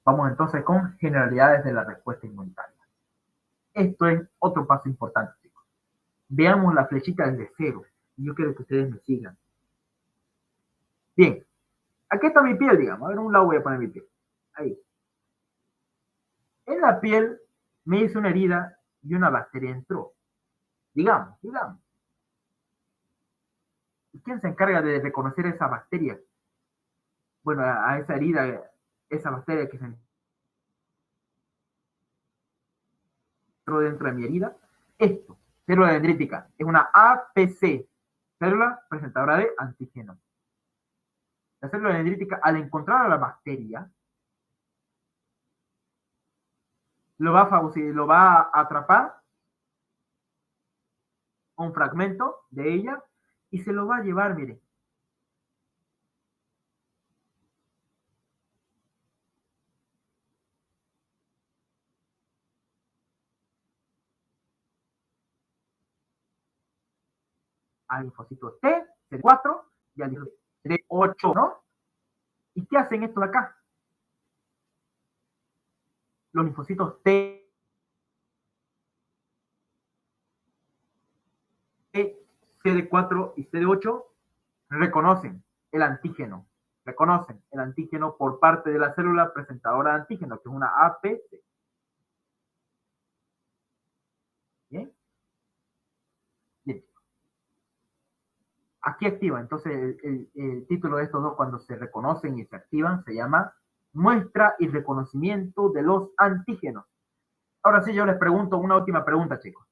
S1: Vamos entonces con generalidades de la respuesta inmunitaria. Esto es otro paso importante, chicos. Veamos la flechita desde cero. Y yo quiero que ustedes me sigan. Bien. Aquí está mi piel, digamos. A ver, un lado voy a poner mi piel. Ahí. En la piel me hizo una herida y una bacteria entró. Digamos. ¿Y quién se encarga de reconocer esa bacteria? Bueno, a esa herida, esa bacteria que se entró dentro de mi herida. Esto, célula dendrítica, es una APC, célula presentadora de antígeno. La célula dendrítica, al encontrar a la bacteria, lo va a atrapar un fragmento de ella y se lo va a llevar, mire. Al linfocito T, CD4 y al linfocito CD8, ¿no? ¿Y qué hacen esto de acá? Los linfocitos T, CD4 y CD8 reconocen el antígeno por parte de la célula presentadora de antígeno, que es una APC. ¿Bien? Bien. Aquí activa, entonces el título de estos dos cuando se reconocen y se activan se llama muestra y reconocimiento de los antígenos. Ahora sí yo les pregunto una última pregunta, chicos.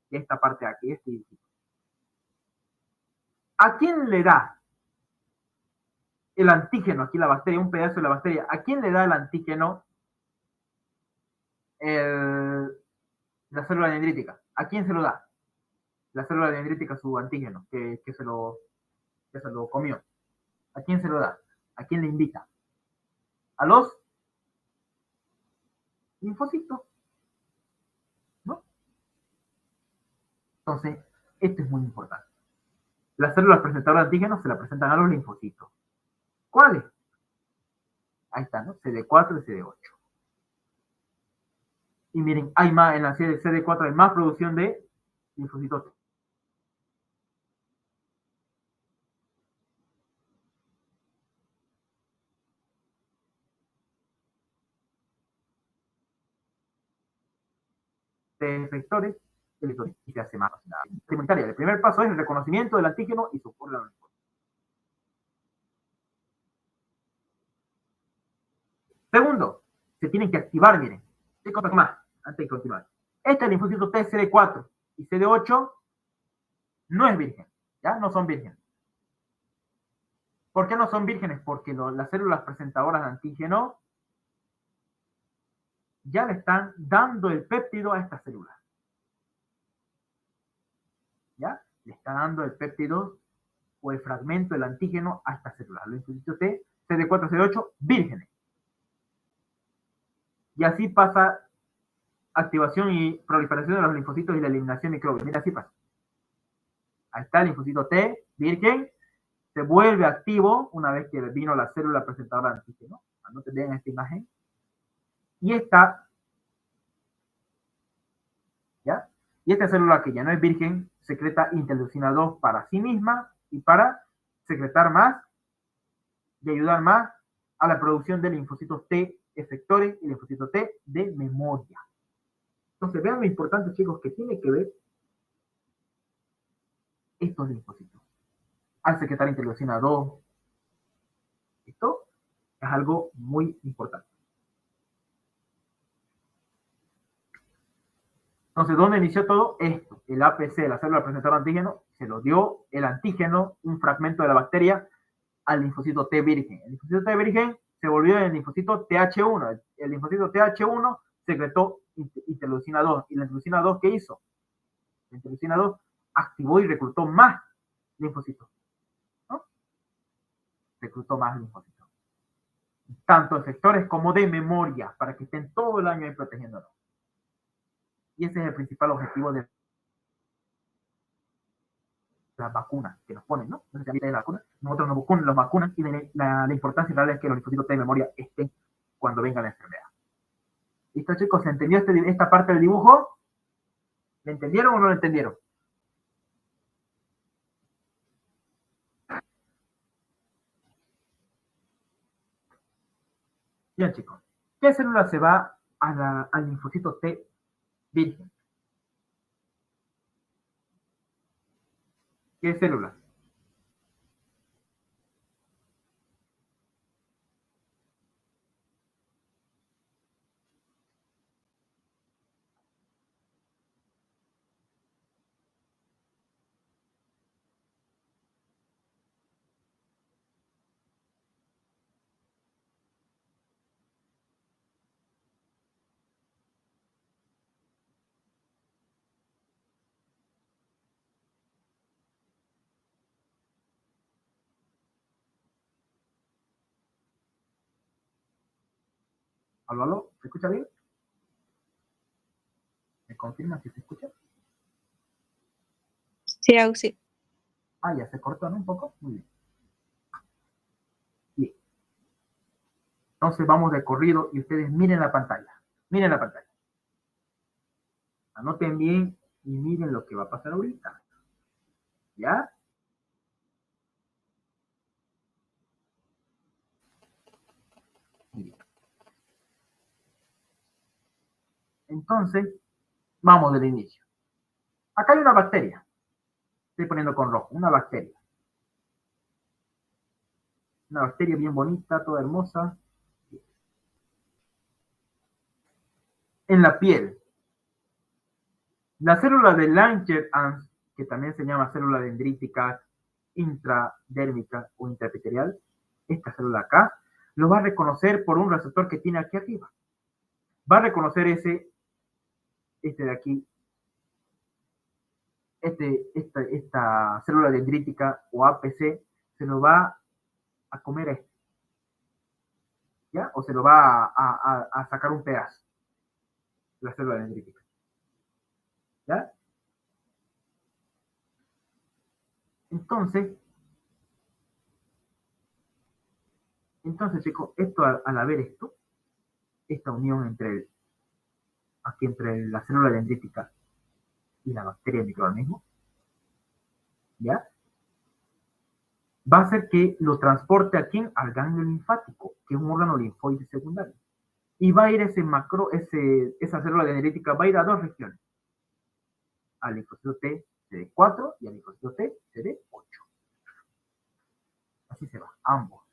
S1: De esta parte de aquí, ¿a quién le da el antígeno, aquí la bacteria, un pedazo de la bacteria, ¿a quién le da el antígeno la célula dendrítica. ¿A quién se lo da? La célula dendrítica, su antígeno, que se lo comió. ¿A quién se lo da? ¿A quién le invita? A los linfocitos, ¿no? Entonces, esto es muy importante. Las células presentadoras de antígenos se las presentan a los linfocitos. ¿Cuáles? Ahí está, ¿no? CD4 y CD8. Y miren, hay más, en la CD4 hay más producción de linfocitos T. De efectores y se hace más inmunitaria. El primer paso es el reconocimiento del antígeno y su órgano. Segundo, se tienen que activar, miren. ¿Qué cosa más? Antes de continuar. Este linfocito T, CD4 y CD8 no es virgen, ¿ya? No son vírgenes. ¿Por qué no son vírgenes? Porque las células presentadoras de antígeno ya le están dando el péptido a esta célula. ¿Ya? Le está dando el péptido o el fragmento del antígeno a esta célula. Los linfocitos T, CD4, CD8, vírgenes. Y así pasa activación y proliferación de los linfocitos y la eliminación de microbios. Mira, así pasa. Ahí está el linfocito T, virgen, se vuelve activo una vez que vino la célula presentadora de antígeno. Anoten bien esta imagen. Y esta, ¿ya? Y esta célula que ya no es virgen, secreta interleucina 2 para sí misma y para secretar más y ayudar más a la producción de linfocitos T efectores y linfocitos T de memoria. Entonces, vean lo importante, chicos, que tiene que ver estos linfocitos. Al secretar interleucina 2, esto es algo muy importante. Entonces, ¿dónde inició todo esto? El APC, la célula presentadora de antígeno, se lo dio el antígeno, un fragmento de la bacteria, al linfocito T virgen. El linfocito T virgen se volvió el linfocito TH1. El linfocito TH1 secretó interleucina 2. ¿Y la interleucina 2 qué hizo? La interleucina 2 activó y reclutó más linfocitos, ¿no? Reclutó más linfocitos. Tanto efectores como de memoria, para que estén todo el año ahí protegiéndonos. Y ese es el principal objetivo de las vacunas que nos ponen, ¿no? No sé si la vacuna. Nosotros nos vacunan y la importancia real es que los linfocitos de memoria estén cuando venga la enfermedad. ¿Listo, chicos? ¿Se entendió esta parte del dibujo? ¿Le entendieron o no lo entendieron? Bien, chicos. ¿Qué célula se va al linfocito T virgen? ¿Qué célula? ¿Aló, aló? ¿Se escucha bien? ¿Me confirma si se escucha?
S4: Sí, Auxi.
S1: Ah, ya se cortó, ¿no? Un poco. Muy bien. Bien. Entonces vamos de corrido y ustedes miren la pantalla. Miren la pantalla. Anoten bien y miren lo que va a pasar ahorita. ¿Ya? Bien. Entonces, vamos del inicio. Acá hay una bacteria. Estoy poniendo con rojo. Una bacteria. Una bacteria bien bonita, toda hermosa. En la piel. La célula de Langerhans, que también se llama célula dendrítica intradérmica o intraepitelial, esta célula acá, lo va a reconocer por un receptor que tiene aquí arriba. va a reconocer este de aquí, esta célula dendrítica o APC, se lo va a comer este, ¿ya? O se lo va a sacar un pedazo, la célula dendrítica, ¿ya? Entonces, chicos, esto al haber esta unión entre la célula dendrítica y la bacteria del microorganismo, ¿ya? Va a hacer que lo transporte aquí al ganglio linfático, que es un órgano linfoide secundario. Y va a ir esa célula dendrítica va a ir a dos regiones. Al linfocito T, CD4 y al linfocito T, CD8. Así se va, ambos.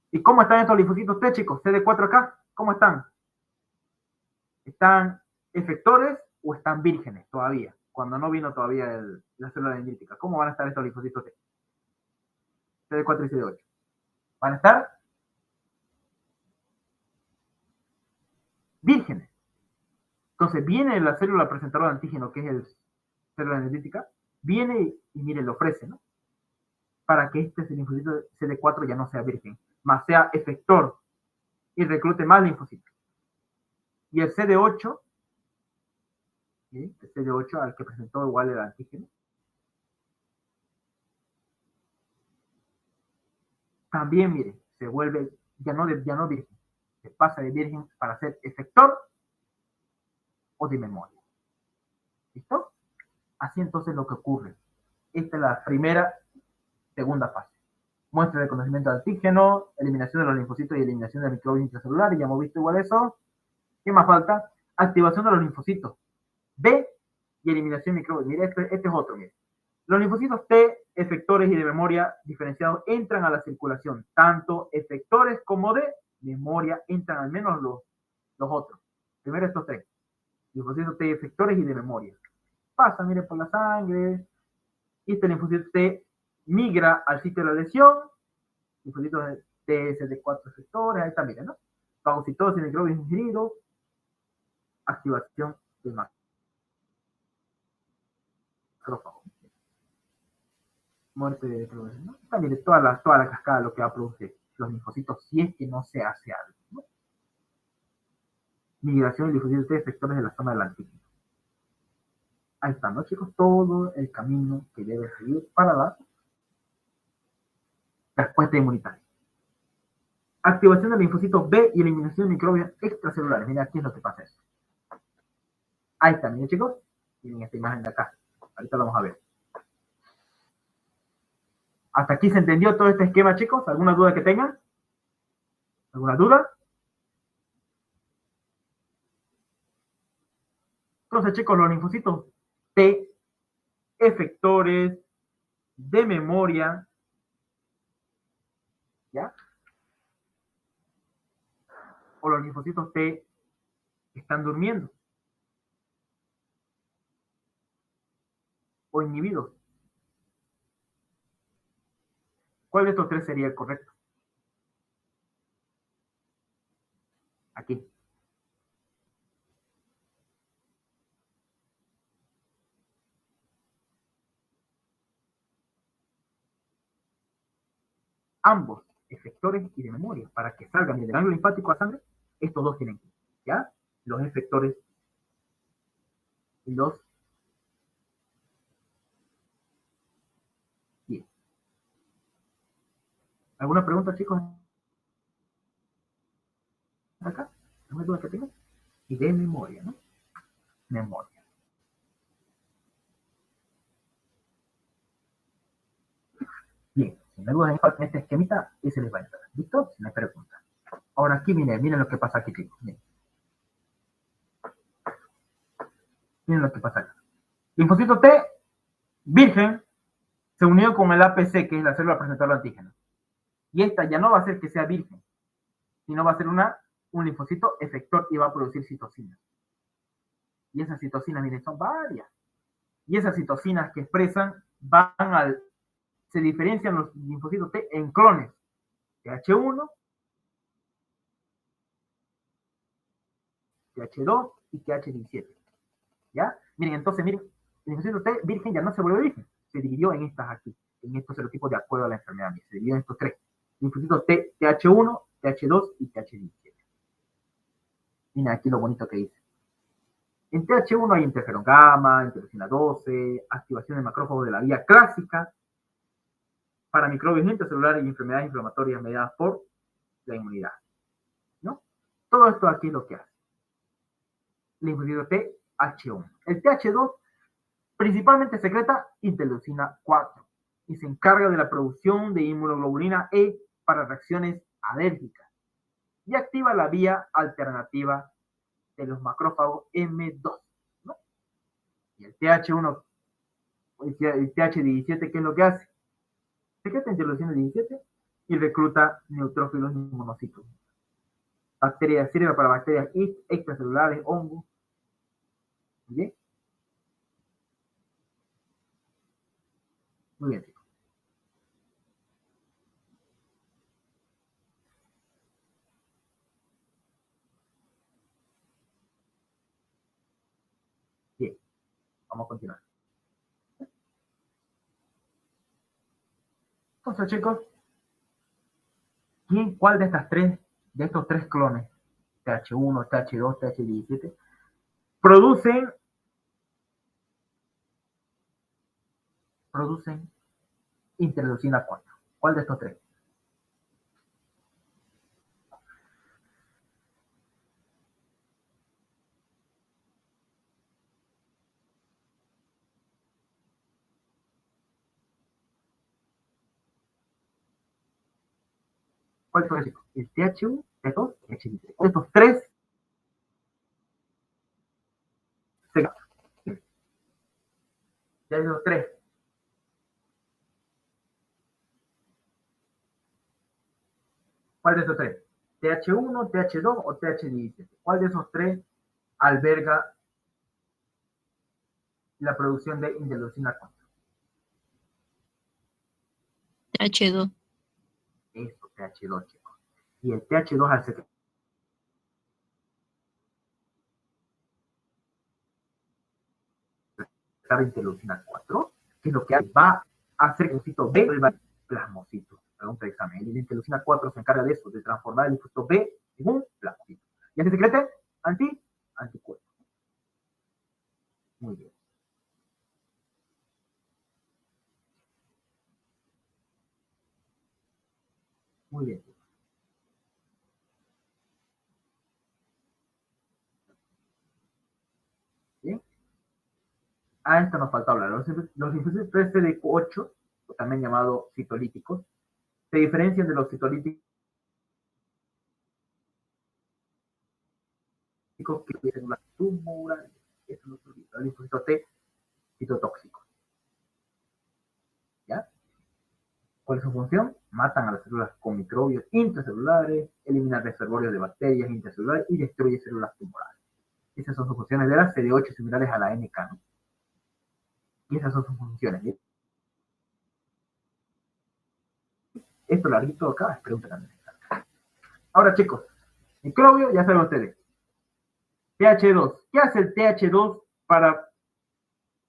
S1: ¿Y cómo están estos linfocitos T, chicos? CD4 acá, ¿cómo están? ¿Están efectores o están vírgenes todavía? Cuando no vino todavía la célula dendrítica. ¿Cómo van a estar estos linfocitos T? CD4 y CD8. ¿Van a estar? Vírgenes. Entonces viene la célula presentadora de antígeno, que es la célula dendrítica, viene y miren, le ofrece, ¿no? Para que este linfocito CD4 ya no sea virgen, más sea efector y reclute más linfocitos. Y el CD8, ¿sí? El CD8 al que presentó igual el antígeno, también, mire, se vuelve ya no virgen, se pasa de virgen para ser efector o de memoria. ¿Listo? Así entonces lo que ocurre. Esta es la segunda fase. Muestra de conocimiento de antígeno, eliminación de los linfocitos y eliminación de microbios intracelulares, ya hemos visto igual eso. ¿Qué más falta? Activación de los linfocitos B y eliminación de microbios. Mire, este es otro, mire. Los linfocitos T, efectores y de memoria diferenciados, entran a la circulación. Tanto efectores como de memoria entran, al menos los otros. Primero estos tres. Linfocitos T, efectores y de memoria. Pasa, mire, por la sangre. Y este linfocito T migra al sitio de la lesión. Linfocitos T, CD4 efectores. Ahí está, miren, ¿no? Fagocitosis, microbios ingeridos. Activación del macrófago. Muerte de microbios, ¿no? También toda la cascada lo que va a producir los linfocitos si es que no se hace algo, ¿no? Migración de linfocitos T efectores de la zona del antígeno. Ahí está, ¿no, chicos? Todo el camino que debe seguir para la respuesta inmunitaria. Activación de linfocitos B y eliminación de microbios extracelulares. Mira, aquí es lo que pasa eso. Ahí está, miren, chicos. Miren esta imagen de acá. Ahorita lo vamos a ver. ¿Hasta aquí se entendió todo este esquema, chicos? ¿Alguna duda que tengan? ¿Alguna duda? Entonces, chicos, los linfocitos T, efectores de memoria, ¿ya? O los linfocitos T están durmiendo o inhibidos. ¿Cuál de estos tres sería el correcto? Aquí. Ambos, efectores y de memoria, para que salgan del ganglio linfático a sangre, estos dos tienen que ir, ¿ya? Los efectores y los bien. ¿Alguna pregunta, chicos? Acá, ¿alguna duda que tengan? Y de memoria, ¿no? Memoria. Bien, si no hay dudas en este esquemita, ese les va a entrar. ¿Listo? Si no hay preguntas. Ahora aquí, miren lo que pasa aquí, chicos. Miren lo que pasa acá. Linfocito T, virgen, se unió con el APC, que es la célula presentadora de antígeno. Y esta ya no va a ser que sea virgen, sino va a ser un linfocito efector y va a producir citocinas. Y esas citocinas, miren, son varias. Y esas citocinas que expresan se diferencian los linfocitos T en clones TH1 TH2 y TH17. ¿Ya? Miren, entonces, miren, el linfocito T virgen ya no se vuelve virgen, se dividió en estas aquí, en estos serotipos de acuerdo a la enfermedad, se dividió en estos tres. Linfocito T, TH1, TH2 y TH17. Miren aquí lo bonito que dice. En TH1 hay interferón gamma, interleucina 12, activación de macrófagos de la vía clásica, para microbios intracelulares y enfermedades inflamatorias mediadas por la inmunidad, ¿no? Todo esto aquí es lo que hace. Linfocito TH1. El TH2 principalmente secreta interleucina 4 y se encarga de la producción de inmunoglobulina E para reacciones alérgicas y activa la vía alternativa de los macrófagos M2, ¿no? Y el TH1, el TH17, ¿qué es lo que hace? Secreta interleucina 17 y recluta neutrófilos y monocitos. Bacterias, sirve para bacterias extracelulares, hongos. ¿Bien? Muy bien, chicos. Bien, vamos a continuar. Entonces, chicos, ¿cuál de estos tres clones, TH1, TH2, TH17, producen interleucina 4? ¿Cuál de estos tres? ¿Cuál son, chicos? El TH1, TH2, TH17. ¿Cuál de estos tres? Ya hay los tres. ¿Cuál de esos tres? TH1, TH2 o TH17. ¿Cuál de esos tres alberga la producción de interleucina 4?
S6: H2.
S1: Eso, TH2, chicos. Y el TH2 al secretar interleucina 4, que es lo que va a hacer que el linfocito B vuelva plasmocito. Pregunta de examen. La interleucina 4 se encarga de eso, de transformar el linfocito B en un plasmocito. ¿Y se secreta? Anticuerpo. Muy bien. Muy bien. ¿Bien? A esto nos falta hablar. Los linfocitos CD8, también llamados citolíticos, se diferencian de los citolíticos que tienen células tumorales. Eso no se olvida. El linfocito T, citotóxico. ¿Ya? ¿Cuál es su función? Matan a las células con microbios intracelulares, eliminan reservorios de bacterias intracelulares y destruye células tumorales. Esas son sus funciones de las CD8 similares a la NK, ¿no? Y esas son sus funciones. ¿Bien? Esto larguito acá es pregunta también. Ahora, chicos, microbio, ya saben ustedes. TH2. ¿Qué hace el TH2 para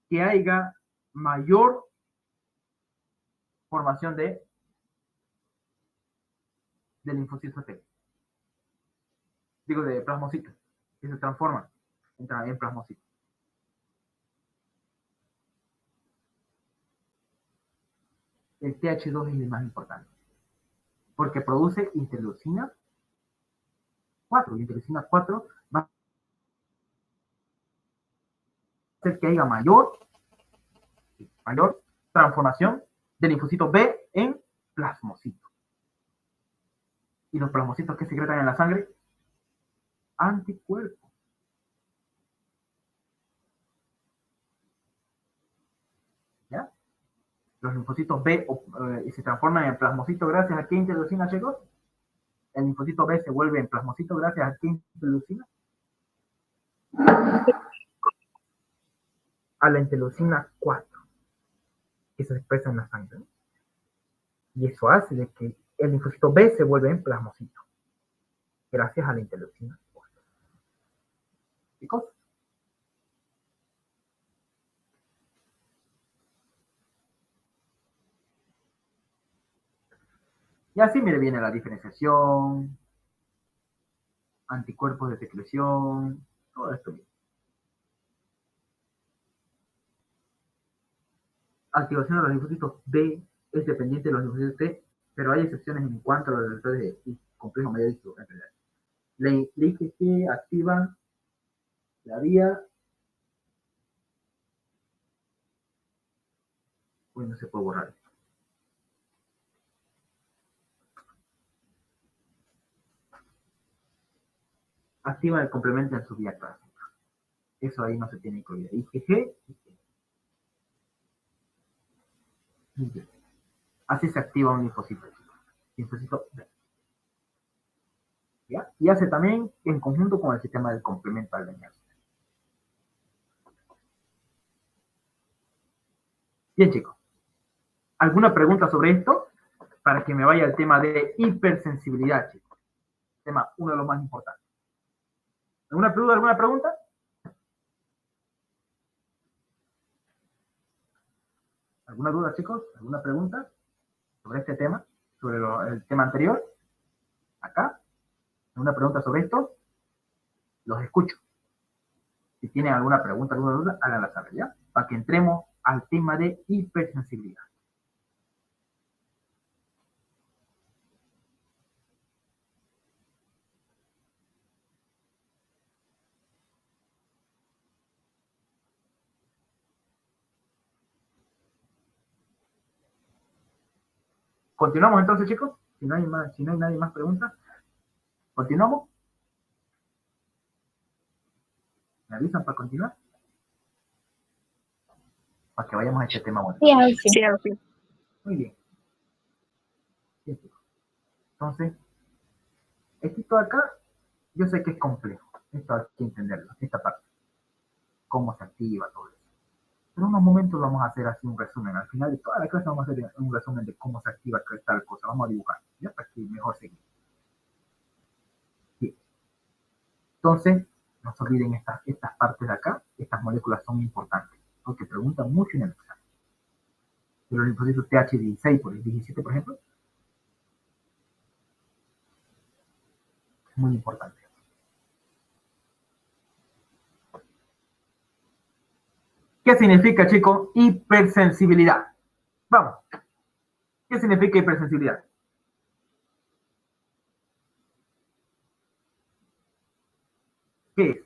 S1: que haya mayor formación de linfocitos T? Digo, de plasmocitos, que se transforman en plasmocitos. El TH2 es el más importante, porque produce interleucina 4. La interleucina 4 va a hacer que haya mayor transformación del linfocito B en plasmocito. ¿Y los plasmocitos que secretan en la sangre? Anticuerpos. ¿Ya? Los linfocitos B se transforman en plasmocito gracias a qué interleucina, chicos. El linfocito B se vuelve en plasmocito gracias a qué interleucina. A la interleucina 4, que se expresa en la sangre. Y eso hace de que el linfocito B se vuelve en plasmocito, gracias a la interleucina 4. chicos. Y así, mire, viene la diferenciación, anticuerpos de secreción, todo esto bien. Activación de los linfocitos B es dependiente de los linfocitos T, pero hay excepciones en cuanto a los receptores de complejo mayorista. La IgG activa la vía. Uy, no se puede borrar. Activa el complemento en su vía clásica. Eso ahí no se tiene que olvidar. IgG. Así se activa un linfocito. Linfocito B. ¿Ya? Y hace también en conjunto con el sistema del complemento al dañarse. Bien, chicos. ¿Alguna pregunta sobre esto? Para que me vaya al tema de hipersensibilidad, chicos. Tema uno de los más importantes. ¿Alguna duda, alguna pregunta? ¿Alguna duda, chicos? ¿Alguna pregunta sobre este tema? ¿Sobre el tema anterior? ¿Acá? ¿Alguna pregunta sobre esto? Los escucho. Si tienen alguna pregunta, alguna duda, háganla saber, ¿ya? Para que entremos al tema de hipersensibilidad. ¿Continuamos entonces, chicos? Si no hay nadie más preguntas. ¿Continuamos? ¿Me avisan para continuar? Para que vayamos a este tema bueno.
S2: Sí, Alfie.
S1: Muy bien. Bien, chicos. Entonces, esto acá, yo sé que es complejo. Esto hay que entenderlo, esta parte. Cómo se activa todo eso. Pero en unos momentos vamos a hacer así un resumen. Al final de toda la clase vamos a hacer un resumen de cómo se activa tal cosa. Vamos a dibujar, ¿ya? Para que mejor seguir. Bien. Entonces, no se olviden estas partes de acá. Estas moléculas son importantes, porque preguntan mucho en el examen. Los linfocitos TH16 por el 17, por ejemplo, es muy importante. ¿Qué significa, chicos, hipersensibilidad? Vamos. ¿Qué significa hipersensibilidad? ¿Qué es?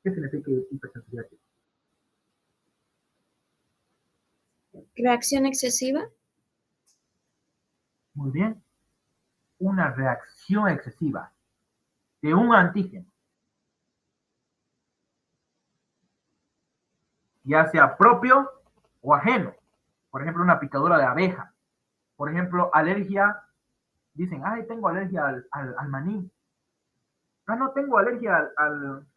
S1: ¿Qué significa hipersensibilidad?
S6: Reacción excesiva.
S1: Muy bien. Una reacción excesiva de un antígeno, ya sea propio o ajeno. Por ejemplo, una picadura de abeja. Por ejemplo, alergia. Dicen, ay, tengo alergia al maní. Ah, no, tengo alergia al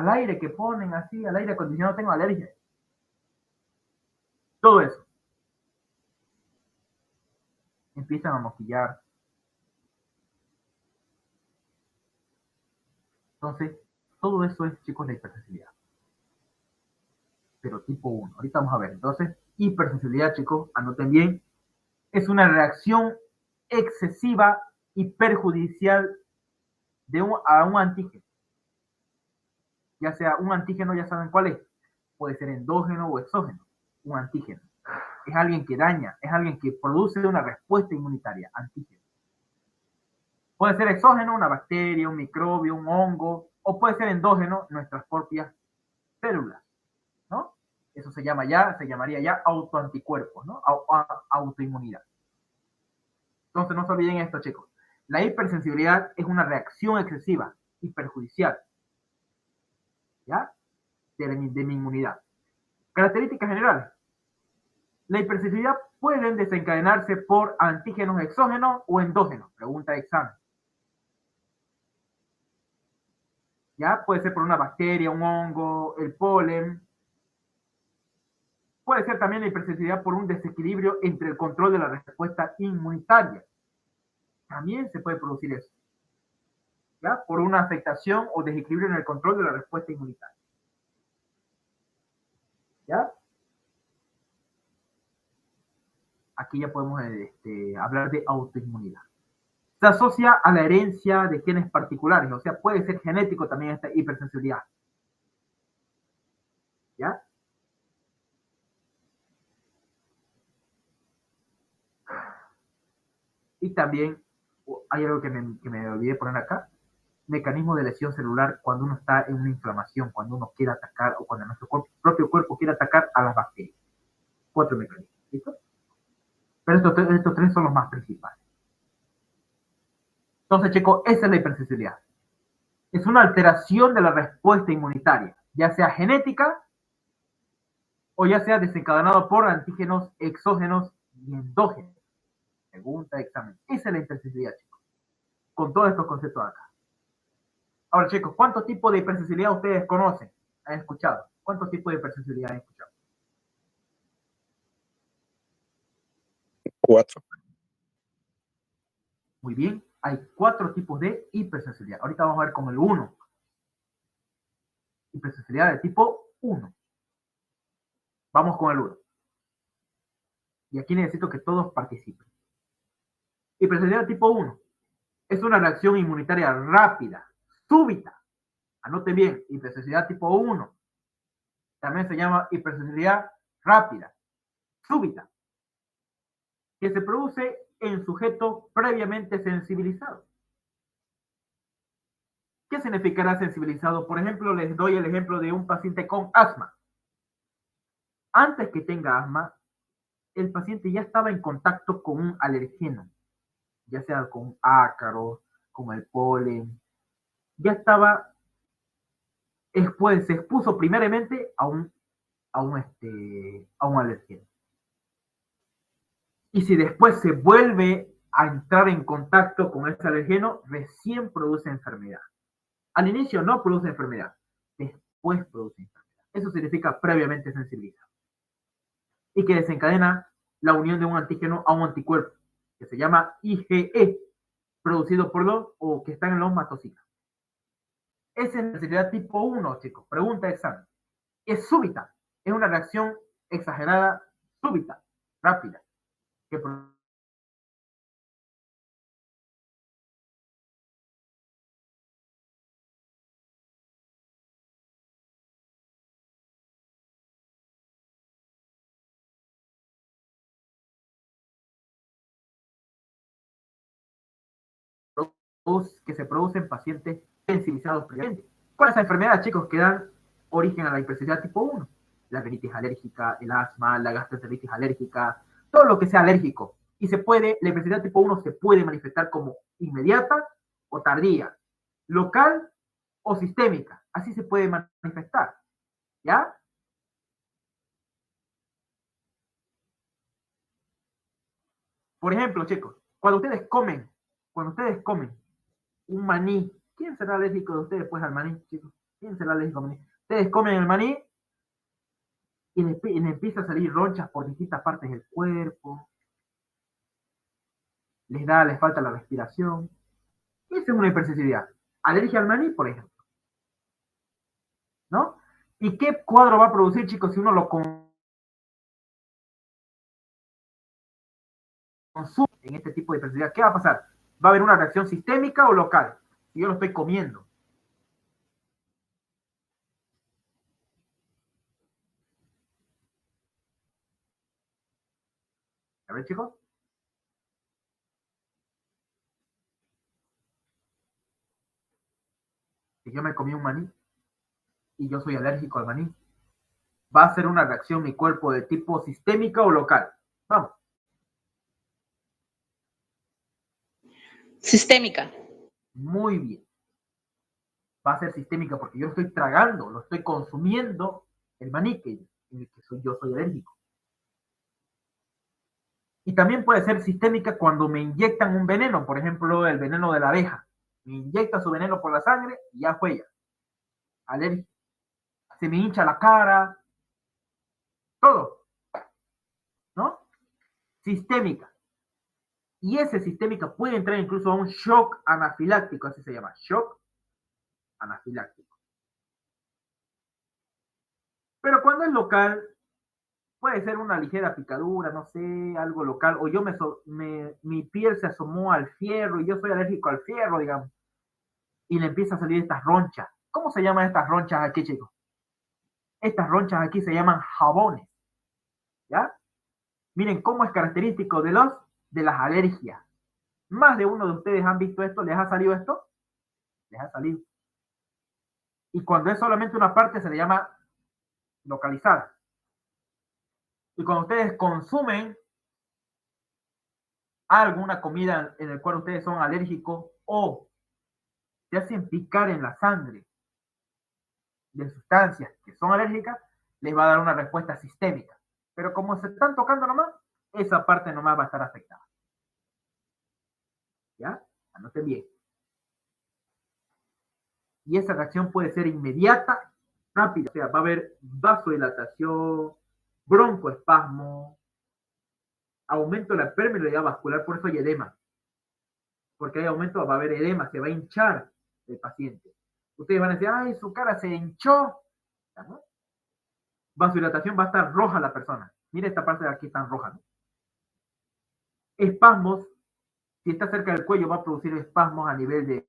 S1: aire que ponen así, al aire acondicionado, tengo alergia. Todo eso. Empiezan a mosquillar. Entonces, todo eso es, chicos, la hipersensibilidad. Pero tipo 1. Ahorita vamos a ver. Entonces, hipersensibilidad, chicos, anoten bien, es una reacción excesiva y perjudicial a un antígeno. Ya sea un antígeno, ya saben cuál es. Puede ser endógeno o exógeno. Un antígeno. Es alguien que daña, es alguien que produce una respuesta inmunitaria, antígeno. Puede ser exógeno, una bacteria, un microbio, un hongo, o puede ser endógeno, nuestras propias células, ¿no? Eso se llamaría ya autoanticuerpos, ¿no? Autoinmunidad. Entonces no se olviden esto, chicos. La hipersensibilidad es una reacción excesiva y perjudicial, ¿ya? De mi inmunidad. Características generales. La hipersensibilidad puede desencadenarse por antígenos exógenos o endógenos. Pregunta de examen. ¿Ya? Puede ser por una bacteria, un hongo, el polen. Puede ser también la hipersensibilidad por un desequilibrio entre el control de la respuesta inmunitaria. También se puede producir eso, ¿ya? Por una afectación o desequilibrio en el control de la respuesta inmunitaria. ¿Ya? Aquí ya podemos hablar de autoinmunidad. Se asocia a la herencia de genes particulares, o sea, puede ser genético también esta hipersensibilidad. ¿Ya? Y también hay algo que me olvidé poner acá, mecanismo de lesión celular cuando uno está en una inflamación, cuando uno quiere atacar o cuando nuestro propio cuerpo quiere atacar a las bacterias. 4 mecanismos, ¿listo? Pero estos 3 son los más principales. Entonces, chicos, esa es la hipersensibilidad. Es una alteración de la respuesta inmunitaria, ya sea genética o ya sea desencadenado por antígenos exógenos y endógenos. Pregunta de examen. Esa es la hipersensibilidad, chicos. Con todos estos conceptos acá. Ahora, chicos, ¿cuántos tipos de hipersensibilidad ustedes conocen? ¿Han escuchado? ¿Cuántos tipos de hipersensibilidad han escuchado?
S7: 4.
S1: Muy bien. Hay 4 tipos de hipersensibilidad. Ahorita vamos a ver con el 1. Hipersensibilidad de tipo 1. Vamos con el 1. Y aquí necesito que todos participen. Hipersensibilidad tipo 1 es una reacción inmunitaria rápida, súbita. Anoten bien, hipersensibilidad tipo 1 también se llama hipersensibilidad rápida, súbita, que se produce en sujeto previamente sensibilizado. ¿Qué significará sensibilizado? Por ejemplo, les doy el ejemplo de un paciente con asma. Antes que tenga asma, el paciente ya estaba en contacto con un alergeno, ya sea con ácaros, con el polen, ya estaba, se expuso primeramente a un alergeno. Y si después se vuelve a entrar en contacto con ese alergeno, recién produce enfermedad. Al inicio no produce enfermedad, después produce enfermedad. Eso significa previamente sensibilizado. Y que desencadena la unión de un antígeno a un anticuerpo, que se llama IgE, producido por o que están en los mastocitos. Esa es la sensibilidad tipo 1, chicos. Pregunta de examen. Es súbita. Es una reacción exagerada, súbita, rápida, que se produce en pacientes sensibilizados previamente. ¿Cuáles son las enfermedades, chicos, que dan origen a la hipersensibilidad tipo 1? La rinitis alérgica, el asma, la gastroenteritis alérgica, todo lo que sea alérgico. Y la hipersensibilidad tipo 1 se puede manifestar como inmediata o tardía, local o sistémica. Así se puede manifestar. ¿Ya? Por ejemplo, chicos, cuando ustedes comen un maní, ¿quién será alérgico de ustedes pues al maní, chicos? ¿Quién será alérgico al maní? Ustedes comen el maní y les empieza a salir ronchas por distintas partes del cuerpo, les falta la respiración. Esa es una hipersensibilidad. Alergia al maní, por ejemplo. ¿No? ¿Y qué cuadro va a producir, chicos, si uno lo consume en este tipo de hipersensibilidad? ¿Qué va a pasar? ¿Va a haber una reacción sistémica o local? Si yo lo estoy comiendo. A ver, chicos. Si yo me comí un maní y yo soy alérgico al maní, ¿va a ser una reacción mi cuerpo de tipo sistémica o local? Vamos.
S8: Sistémica.
S1: Muy bien. Va a ser sistémica porque yo lo estoy tragando, lo estoy consumiendo el maní en el que yo soy alérgico. Y también puede ser sistémica cuando me inyectan un veneno, por ejemplo, el veneno de la abeja. Me inyecta su veneno por la sangre y ya fue ya. Alergia. Se me hincha la cara. Todo. sistémica. Y esa sistémica puede entrar incluso a un shock anafiláctico, así se llama, shock anafiláctico. Pero cuando es local, puede ser una ligera picadura, no sé, algo local, o yo mi piel se asomó al fierro y yo soy alérgico al fierro, digamos, y le empieza a salir estas ronchas. ¿Cómo se llaman estas ronchas aquí, chicos? Estas ronchas aquí se llaman jabones, ¿ya? Miren cómo es característico de las alergias. Más de uno de ustedes han visto esto, ¿les ha salido esto? Les ha salido. Y cuando es solamente una parte se le llama localizada. Y cuando ustedes consumen alguna comida en la cual ustedes son alérgicos o se hacen picar en la sangre de sustancias que son alérgicas, les va a dar una respuesta sistémica. Pero como se están tocando nomás, esa parte nomás va a estar afectada. ¿Ya? Anoten bien. Y esa reacción puede ser inmediata, rápida. O sea, va a haber vasodilatación, broncoespasmo, aumento de la permeabilidad vascular, por eso hay edema. Porque hay aumento, va a haber edema, se va a hinchar el paciente. Ustedes van a decir, ay, su cara se hinchó. ¿No? Vasodilatación, va a estar roja la persona. Mira esta parte de aquí tan roja, ¿no? Espasmos, si está cerca del cuello, va a producir espasmos a nivel de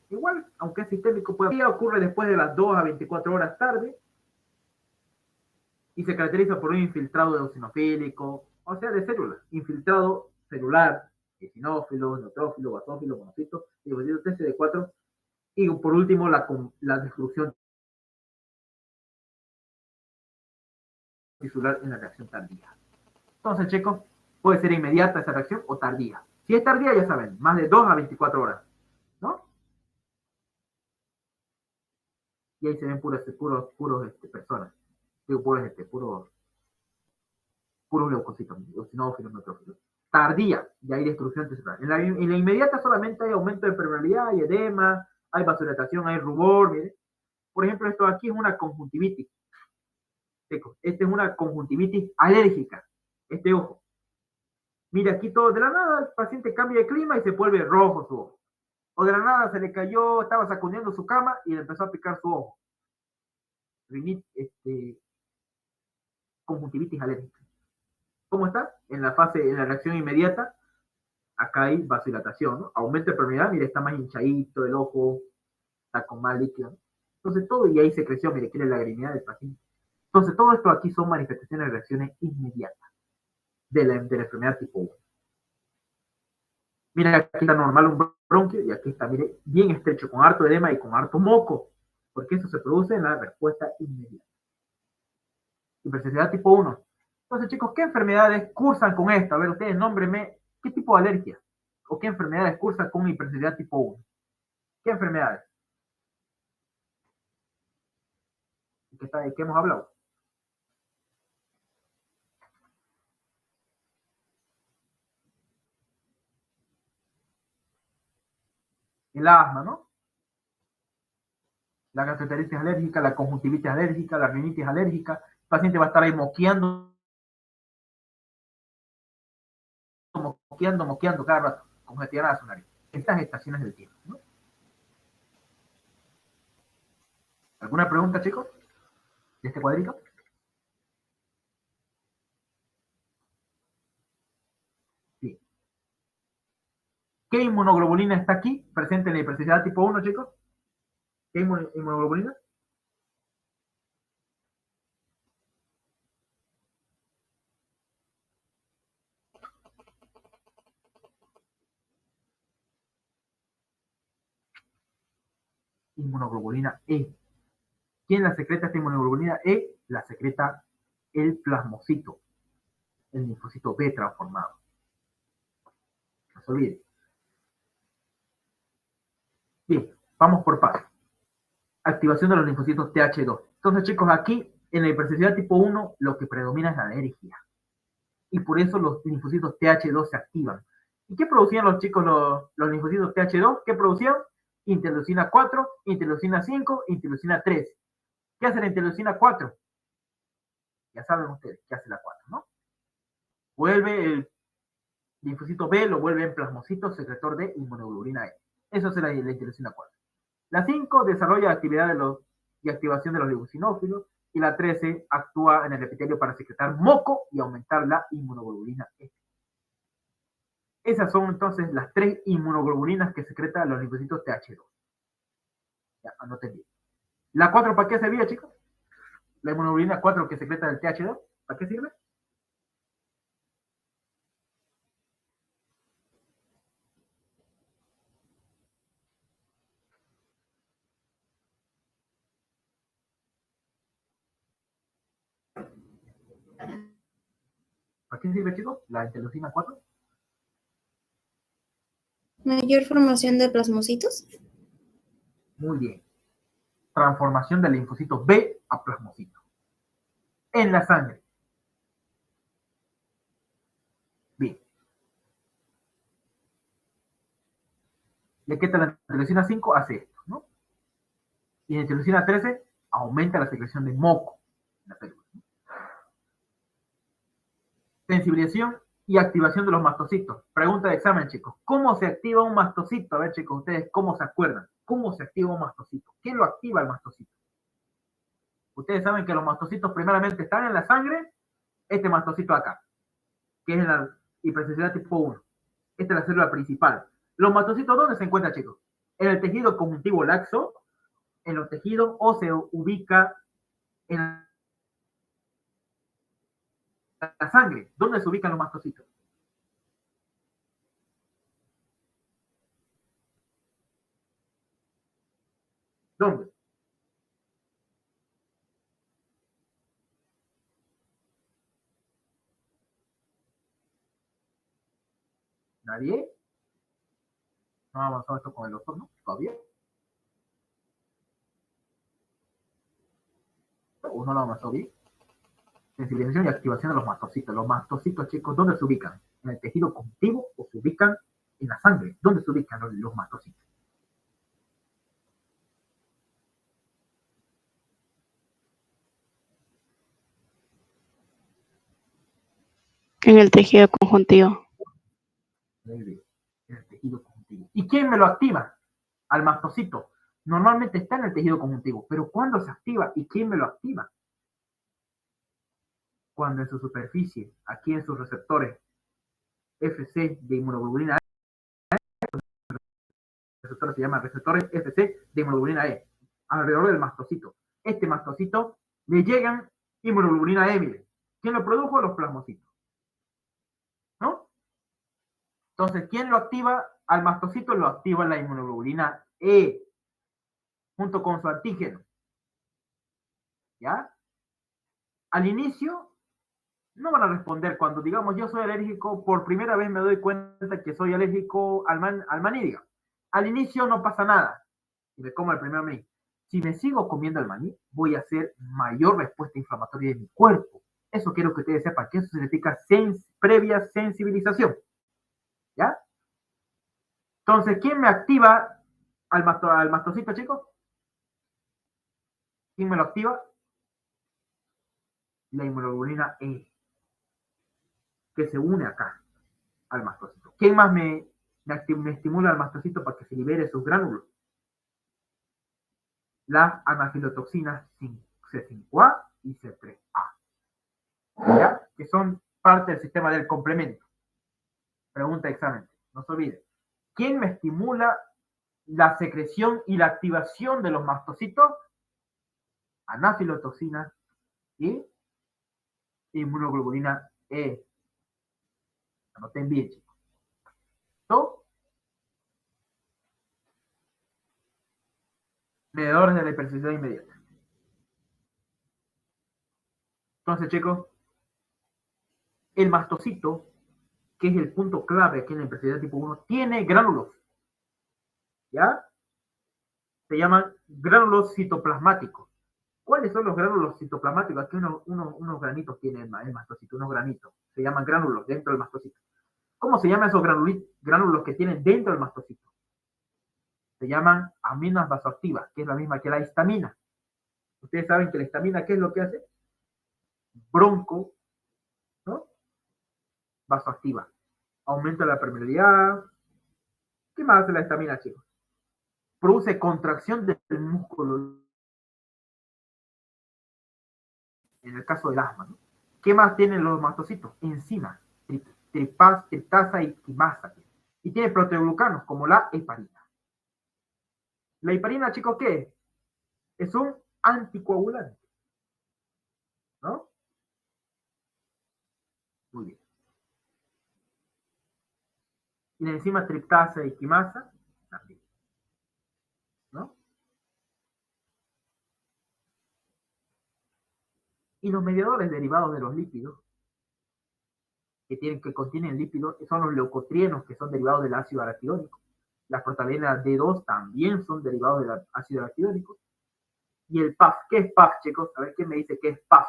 S1: igual, aunque es sistémico, ocurre después de las 2 a 24 horas tarde y se caracteriza por un infiltrado eosinofílico, o sea, de células, infiltrado celular, eosinófilo, neutrófilo, basófilo, monocito, linfocito TCD4, y por último la destrucción tisular en la reacción tardía. Entonces, chicos, puede ser inmediata esa reacción o tardía. Si es tardía, ya saben, más de 2 a 24 horas, ¿no? Y ahí se ven puros personas. Digo, puros leucocitos, eosinófilos, neutrófilos. Tardía, y hay destrucción tisular. En la inmediata solamente hay aumento de permeabilidad, hay edema, hay vasodilatación, hay rubor, mire. Por ejemplo, esto aquí es una conjuntivitis. Esta es una conjuntivitis alérgica. Este ojo. Mira, aquí todo, de la nada el paciente cambia de clima y se vuelve rojo su ojo. O de la nada se le cayó, estaba sacudiendo su cama y le empezó a picar su ojo. Conjuntivitis alérgica. ¿Cómo está? En la reacción inmediata, acá hay vasodilatación, ¿no? Aumento de permeabilidad, mire, está más hinchadito el ojo, está con más líquido, ¿no? Entonces todo, y ahí se creció, mire, quiere la lagrimidad del paciente. Entonces todo esto aquí son manifestaciones de reacciones inmediatas de la enfermedad tipo 1. Mira, aquí está normal un bronquio y aquí está, mire, bien estrecho, con harto edema y con harto moco, porque eso se produce en la respuesta inmediata. Hipersensibilidad tipo 1. Entonces, chicos, ¿qué enfermedades cursan con esto? A ver, ustedes nómbrenme, ¿qué tipo de alergia? ¿O qué enfermedades cursan con hipersensibilidad tipo 1? ¿Qué enfermedades? ¿De qué hemos hablado? El asma, ¿no? La gastroenteritis alérgica, la conjuntivitis alérgica, la rinitis alérgica. El paciente va a estar ahí moqueando cada rato, congestionada su nariz. Estas estaciones del tiempo, ¿no? ¿Alguna pregunta, chicos? ¿De este cuadrito? Sí. ¿Qué inmunoglobulina está aquí presente en la hipersensibilidad tipo 1, chicos? ¿Qué inmunoglobulina? Inmunoglobulina E. ¿Quién la secreta esta inmunoglobulina E? La secreta el plasmocito, el linfocito B transformado. No se olviden. Bien, vamos por paso. Activación de los linfocitos TH2. Entonces, chicos, aquí en la hipersensibilidad tipo 1 lo que predomina es la alergia. Y por eso los linfocitos TH2 se activan. ¿Y qué producían los chicos, los linfocitos TH2? ¿Qué producían? Interleucina 4, interleucina 5, interleucina 3. ¿Qué hace la interleucina 4? Ya saben ustedes qué hace la 4, ¿no? Vuelve el linfocito B, lo vuelve en plasmocito secretor de inmunoglobulina E. Eso es la interleucina 4. La 5 desarrolla actividad y activación de los leucocinófilos, y la 13 actúa en el epitelio para secretar moco y aumentar la inmunoglobulina E. Esas son entonces las 3 inmunoglobulinas que secretan los linfocitos TH2. Ya, anoten bien. ¿La 4 para qué servía, chicos? La inmunoglobulina 4 que secreta el TH2, ¿para qué sirve? ¿Para qué sirve, chicos? La interleucina 4.
S7: Mayor formación de plasmocitos.
S1: Muy bien. Transformación del linfocito B a plasmocito. En la sangre. Bien. ¿Y qué tal la interleucina 5? Hace esto, ¿no? Y la interleucina 13 aumenta la secreción de moco en la célula. Sensibilización y activación de los mastocitos. Pregunta de examen, chicos. ¿Cómo se activa un mastocito? A ver, chicos, ustedes, ¿cómo se acuerdan? ¿Cómo se activa un mastocito? ¿Qué lo activa el mastocito? Ustedes saben que los mastocitos primeramente están en la sangre. Este mastocito acá, que es la hipersensibilidad tipo 1. Esta es la célula principal. ¿Los mastocitos dónde se encuentran, chicos? En el tejido conjuntivo laxo, en los tejidos, o se ubica en la sangre. ¿Dónde se ubican los mastocitos? ¿Dónde? ¿Nadie? ¿No ha avanzado esto con el ozono todavía? ¿O no lo ha avanzado bien? Sensibilización y activación de los mastocitos. Los mastocitos, chicos, ¿dónde se ubican? ¿En el tejido conjuntivo o se ubican en la sangre? ¿Dónde se ubican los mastocitos?
S4: En el tejido conjuntivo.
S1: Muy bien, en el tejido conjuntivo. ¿Y quién me lo activa? Al mastocito. Normalmente está en el tejido conjuntivo, pero ¿cuándo se activa y quién me lo activa? Cuando en su superficie, aquí en sus receptores FC de inmunoglobulina E, receptores se llaman receptores FC de inmunoglobulina E, alrededor del mastocito. Este mastocito le llegan inmunoglobulina E, miren. ¿Quién lo produjo? Los plasmocitos. ¿No? Entonces, ¿quién lo activa? Al mastocito lo activa la inmunoglobulina E, junto con su antígeno. ¿Ya? Al inicio, no van a responder cuando digamos yo soy alérgico, por primera vez me doy cuenta que soy alérgico al maní, digamos. Al inicio no pasa nada, y me como el primer maní. Si me sigo comiendo el maní, voy a hacer mayor respuesta inflamatoria de mi cuerpo. Eso quiero que ustedes sepan, que eso significa previa sensibilización. ¿Ya? Entonces, ¿quién me activa al mastocito, chicos? ¿Quién me lo activa? La inmunoglobulina E, que se une acá al mastocito. ¿Quién más me estimula al mastocito para que se libere sus gránulos? Las anafilotoxinas C5A y C3A, ¿ya? Que son parte del sistema del complemento. Pregunta de examen, no se olviden. ¿Quién me estimula la secreción y la activación de los mastocitos? Anafilotoxinas y inmunoglobulina E. Anoten bien, chicos. ¿Todo? Medidores de la hipersensibilidad inmediata. Entonces, chicos, el mastocito, que es el punto clave aquí en la hipersensibilidad tipo 1, tiene gránulos. ¿Ya? Se llaman gránulos citoplasmáticos. ¿Cuáles son los gránulos citoplasmáticos? Aquí unos granitos tiene el mastocito, unos granitos. Se llaman gránulos dentro del mastocito. ¿Cómo se llaman esos gránulos que tienen dentro del mastocito? Se llaman aminas vasoactivas, que es la misma que la histamina. Ustedes saben que la histamina, ¿qué es lo que hace? Bronco, ¿no? Vasoactiva. Aumenta la permeabilidad. ¿Qué más hace la histamina, chicos? Produce contracción del músculo. En el caso del asma, ¿no? ¿Qué más tienen los mastocitos? Enzimas, triptasa y quimasa. Y tiene proteoglucanos, como la heparina. La heparina, chicos, ¿qué es? Es un anticoagulante, ¿no? Muy bien. Y la enzima triptasa y quimasa también, ¿no? Y los mediadores derivados de los lípidos, que contienen lípidos, son los leucotrienos, que son derivados del ácido araquidónico. Las proteínas D2 también son derivados del ácido araquidónico. Y el PAF, ¿qué es PAF, chicos? A ver, ¿quién me dice qué es PAF?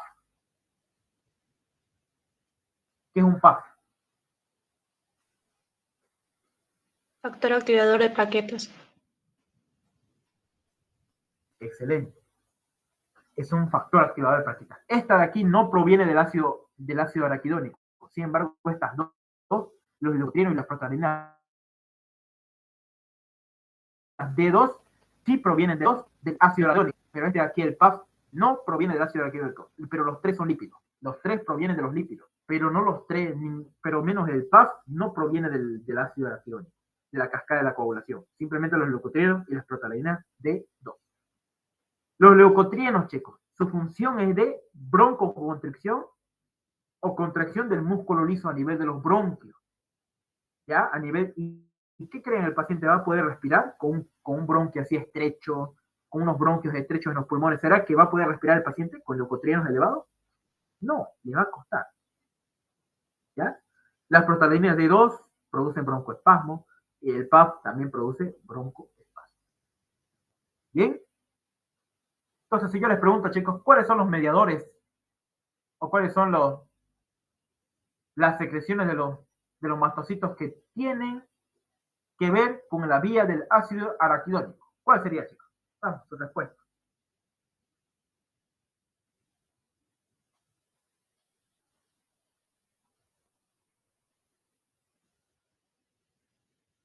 S1: ¿Qué es un PAF?
S4: Factor activador de plaquetas.
S1: Excelente. Es un factor activador de plaquetas. Esta de aquí no proviene del ácido araquidónico. Sin embargo, estas dos, los leucotrienos y las proteínas D2, sí provienen del ácido araquidónico. Pero este de aquí, el PAF, no proviene del ácido araquidónico. Pero los tres son lípidos. Los tres provienen de los lípidos. Pero no los tres, pero menos el PAF, no proviene del ácido araquidónico, de la cascada de la coagulación. Simplemente los leucotrienos y las proteínas D2. Los leucotrienos, chicos, su función es de broncoconstricción o contracción del músculo liso a nivel de los bronquios. ¿Ya? A nivel, ¿y qué creen? ¿El paciente va a poder respirar con un bronquio así estrecho, con unos bronquios estrechos en los pulmones? ¿Será que va a poder respirar el paciente con leucotrienos elevados? No, le va a costar. ¿Ya? Las proteínas D2 producen broncoespasmo y el PAF también produce broncoespasmo. ¿Bien? Entonces, si yo les pregunto, chicos, ¿cuáles son los mediadores o cuáles son las secreciones de los mastocitos que tienen que ver con la vía del ácido araquidónico? ¿Cuál sería, chicos? Vamos, su respuesta.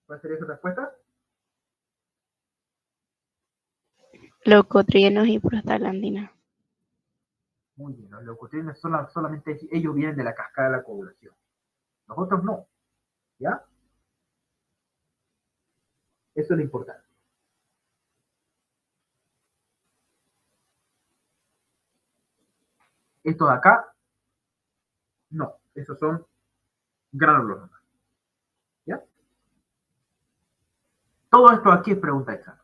S1: ¿Cuál sería su respuesta?
S4: Leucotrienos y prostaglandina.
S1: Muy bien, los leucotrienos solamente ellos vienen de la cascada de la coagulación. Los otros no. ¿Ya? Eso es lo importante. Estos de acá, no. Esos son gránulos. ¿Ya? Todo esto aquí es pregunta examen.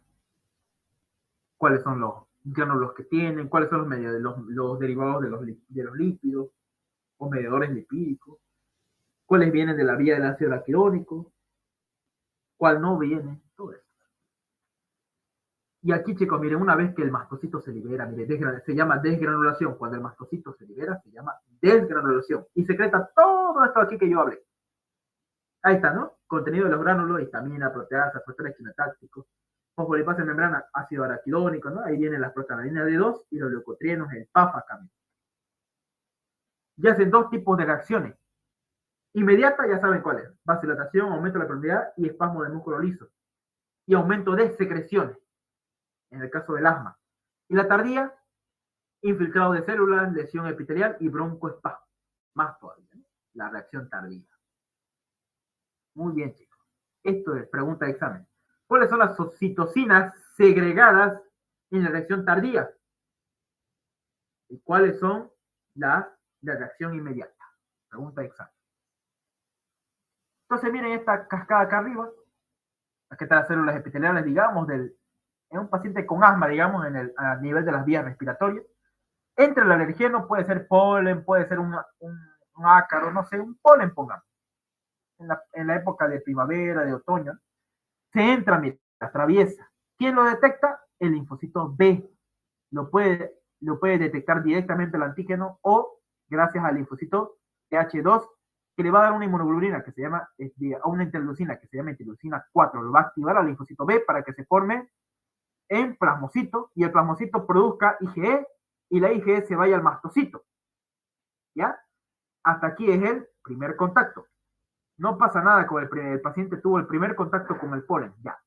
S1: ¿Cuáles son los gránulos que tienen? ¿Cuáles son los derivados de los lípidos o mediadores lipídicos? ¿Cuáles vienen de la vía del ácido araquidónico? ¿Cuál no viene? Todo eso. Y aquí, chicos, miren, una vez que el mastocito se libera, miren, se llama desgranulación. Cuando el mastocito se libera, se llama desgranulación. Y secreta todo esto aquí que yo hablé. Ahí está, ¿no? Contenido de los gránulos, histamina, proteasa, factores quimiotácticos, fosfolipasa en membrana, ácido araquidónico, ¿no? Ahí vienen las proteínas D2 y los leucotrienos, el PAF acá. Y hacen dos tipos de reacciones. Inmediata, ya saben cuál es. Vasodilatación, aumento de la permeabilidad y espasmo del músculo liso. Y aumento de secreciones, en el caso del asma. Y la tardía, infiltrado de células, lesión epitelial y broncoespasmo. Más todavía, ¿no? La reacción tardía. Muy bien, chicos. Esto es pregunta de examen. ¿Cuáles son las citocinas segregadas en la reacción tardía? ¿Y cuáles son las de reacción inmediata? Pregunta de examen. Entonces, miren esta cascada acá arriba. Aquí están las células epiteliales, digamos, en un paciente con asma, digamos, a nivel de las vías respiratorias. Entre el alergeno puede ser polen, puede ser un ácaro, no sé, un polen, pongamos. En la época de primavera, de otoño, se entra, mira, atraviesa. ¿Quién lo detecta? El linfocito B. Lo puede detectar directamente el antígeno o gracias al linfocito TH2 que le va a dar una inmunoglobulina que se llama, a una interleucina que se llama interleucina 4, lo va a activar al linfocito B para que se forme en plasmocito y el plasmocito produzca IgE y la IgE se vaya al mastocito. ¿Ya? Hasta aquí es el primer contacto. No pasa nada con el paciente tuvo el primer contacto con el polen, ya.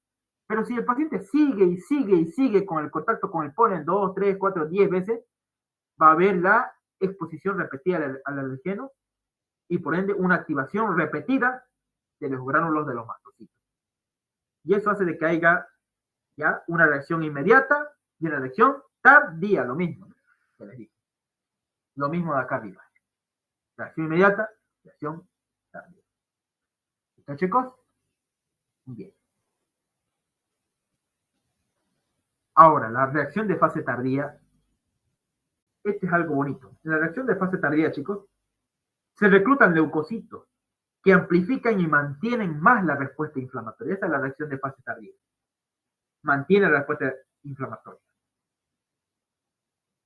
S1: Pero si el paciente sigue y sigue y sigue con el contacto con el polen 2, 3, 4, 10 veces, va a haber la exposición repetida al alergeno y por ende una activación repetida de los gránulos de los mastocitos. Y eso hace de que haya ya una reacción inmediata y una reacción tardía, lo mismo, ¿no? Que les digo. Lo mismo de acá arriba. Reacción inmediata, reacción tardía. ¿Está, chicos? Bien. Ahora, la reacción de fase tardía. Este es algo bonito. En la reacción de fase tardía, chicos, se reclutan leucocitos que amplifican y mantienen más la respuesta inflamatoria. Esa es la reacción de fase tardía. Mantiene la respuesta inflamatoria.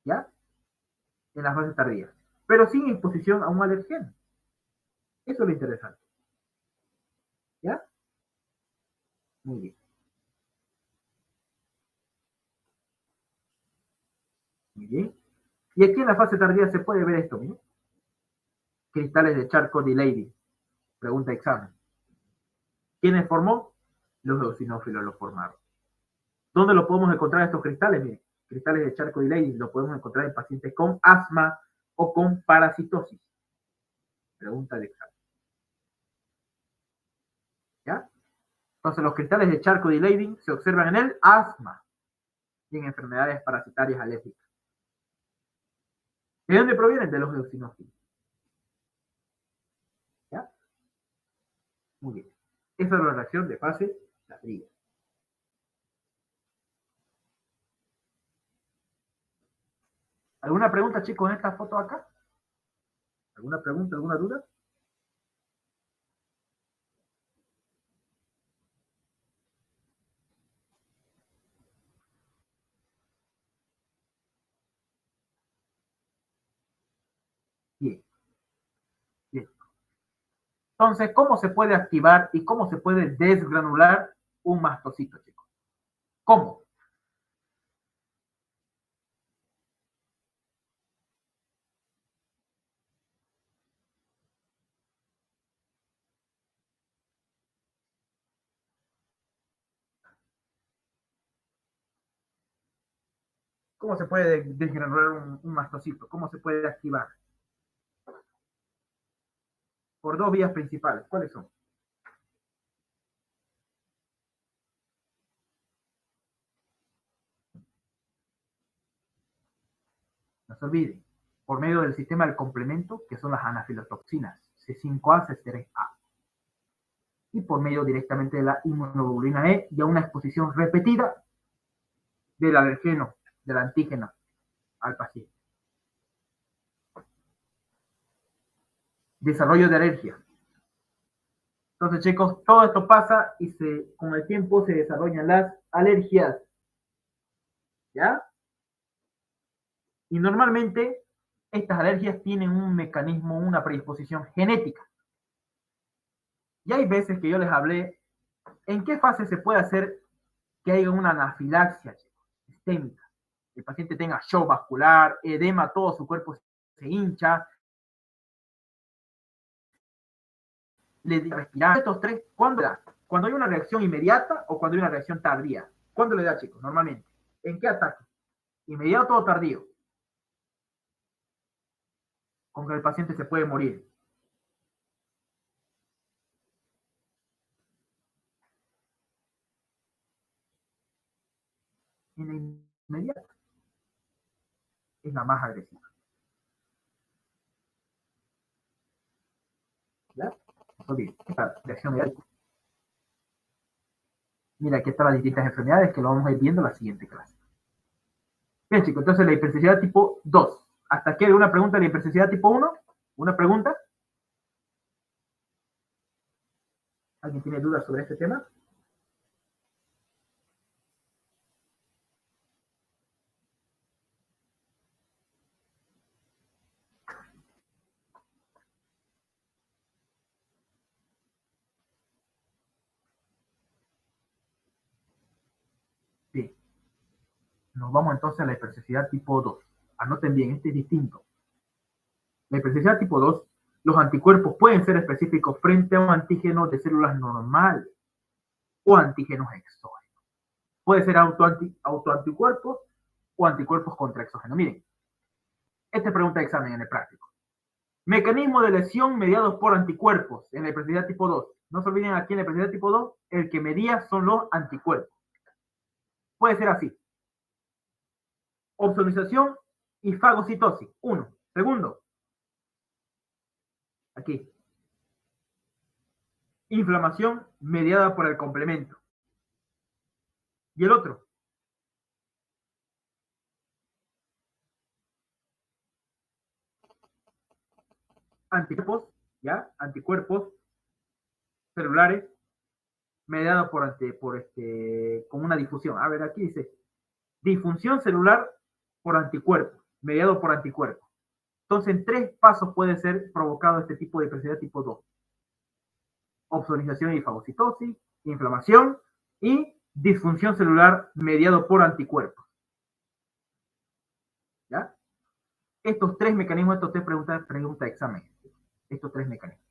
S1: ¿Ya? En la fase tardía. Pero sin exposición a un alergeno. Eso es lo interesante. ¿Ya? Muy bien. Muy bien. Y aquí en la fase tardía se puede ver esto, ¿no? Cristales de Charcot-Leydig. Pregunta de examen. ¿Quiénes formó? Los eosinófilos los formaron. ¿Dónde lo podemos encontrar estos cristales? Miren, cristales de Charcot-Leydig lo podemos encontrar en pacientes con asma o con parasitosis. Pregunta de examen. ¿Ya? Entonces los cristales de Charcot-Leydig se observan en el asma y en enfermedades parasitarias alérgicas. ¿De dónde provienen? De los eosinófilos. ¿Ya? Muy bien. Esa es la reacción de fase tardía. ¿Alguna pregunta, chicos, en esta foto acá? ¿Alguna pregunta, alguna duda? Bien. Bien. Entonces, ¿cómo se puede activar y cómo se puede desgranular un mastocito, chicos? ¿Cómo? ¿Cómo se puede desgranular un mastocito? ¿Cómo se puede activar? Por dos vías principales. ¿Cuáles son? No se olviden. Por medio del sistema del complemento, que son las anafilotoxinas, C5A, C3A. Y por medio directamente de la inmunoglobulina E y a una exposición repetida del alergeno, del antígeno al paciente. Desarrollo de alergia. Entonces, chicos, todo esto pasa y con el tiempo se desarrollan las alergias. ¿Ya? Y normalmente estas alergias tienen un mecanismo, una predisposición genética. Y hay veces que yo les hablé en qué fase se puede hacer que haya una anafilaxia, chicos, sistémica. El paciente tenga shock vascular, edema, todo su cuerpo se hincha, le respirar. Estos tres, ¿cuándo da? ¿Cuando hay una reacción inmediata o cuando hay una reacción tardía? ¿Cuándo le da, chicos? Normalmente. ¿En qué ataque? ¿Inmediato o tardío? Con que el paciente se puede morir. En la inmediata es la más agresiva. ¿Ya? Bien, esta reacción inmediata. Mira, aquí están las distintas enfermedades que lo vamos a ir viendo en la siguiente clase. Bien, chicos, entonces la hipersensibilidad tipo 2. ¿Hasta aquí hay una pregunta de la hipersensibilidad tipo 1? ¿Una pregunta? ¿Alguien tiene dudas sobre este tema? Nos vamos entonces a la hipersensibilidad tipo 2. Anoten bien, este es distinto. La hipersensibilidad tipo 2, los anticuerpos pueden ser específicos frente a un antígeno de células normales o antígenos exógenos. Puede ser autoanticuerpos o anticuerpos contra exógenos. Miren, esta pregunta de examen en el práctico. Mecanismo de lesión mediados por anticuerpos en la hipersensibilidad tipo 2. No se olviden aquí en la hipersensibilidad tipo 2, el que medía son los anticuerpos. Puede ser así. Opsonización y fagocitosis. 1. Segundo. Aquí. Inflamación mediada por el complemento. Y el otro. Anticuerpos, ¿ya? Anticuerpos celulares mediados con una difusión. A ver, aquí dice difusión celular por anticuerpos, mediado por anticuerpos. Entonces, en 3 pasos puede ser provocado este tipo de hipersensibilidad tipo 2. Opsonización y fagocitosis, inflamación y disfunción celular mediado por anticuerpos. ¿Ya? Estos 3 mecanismos, estos 3 preguntas de examen. Estos 3 mecanismos.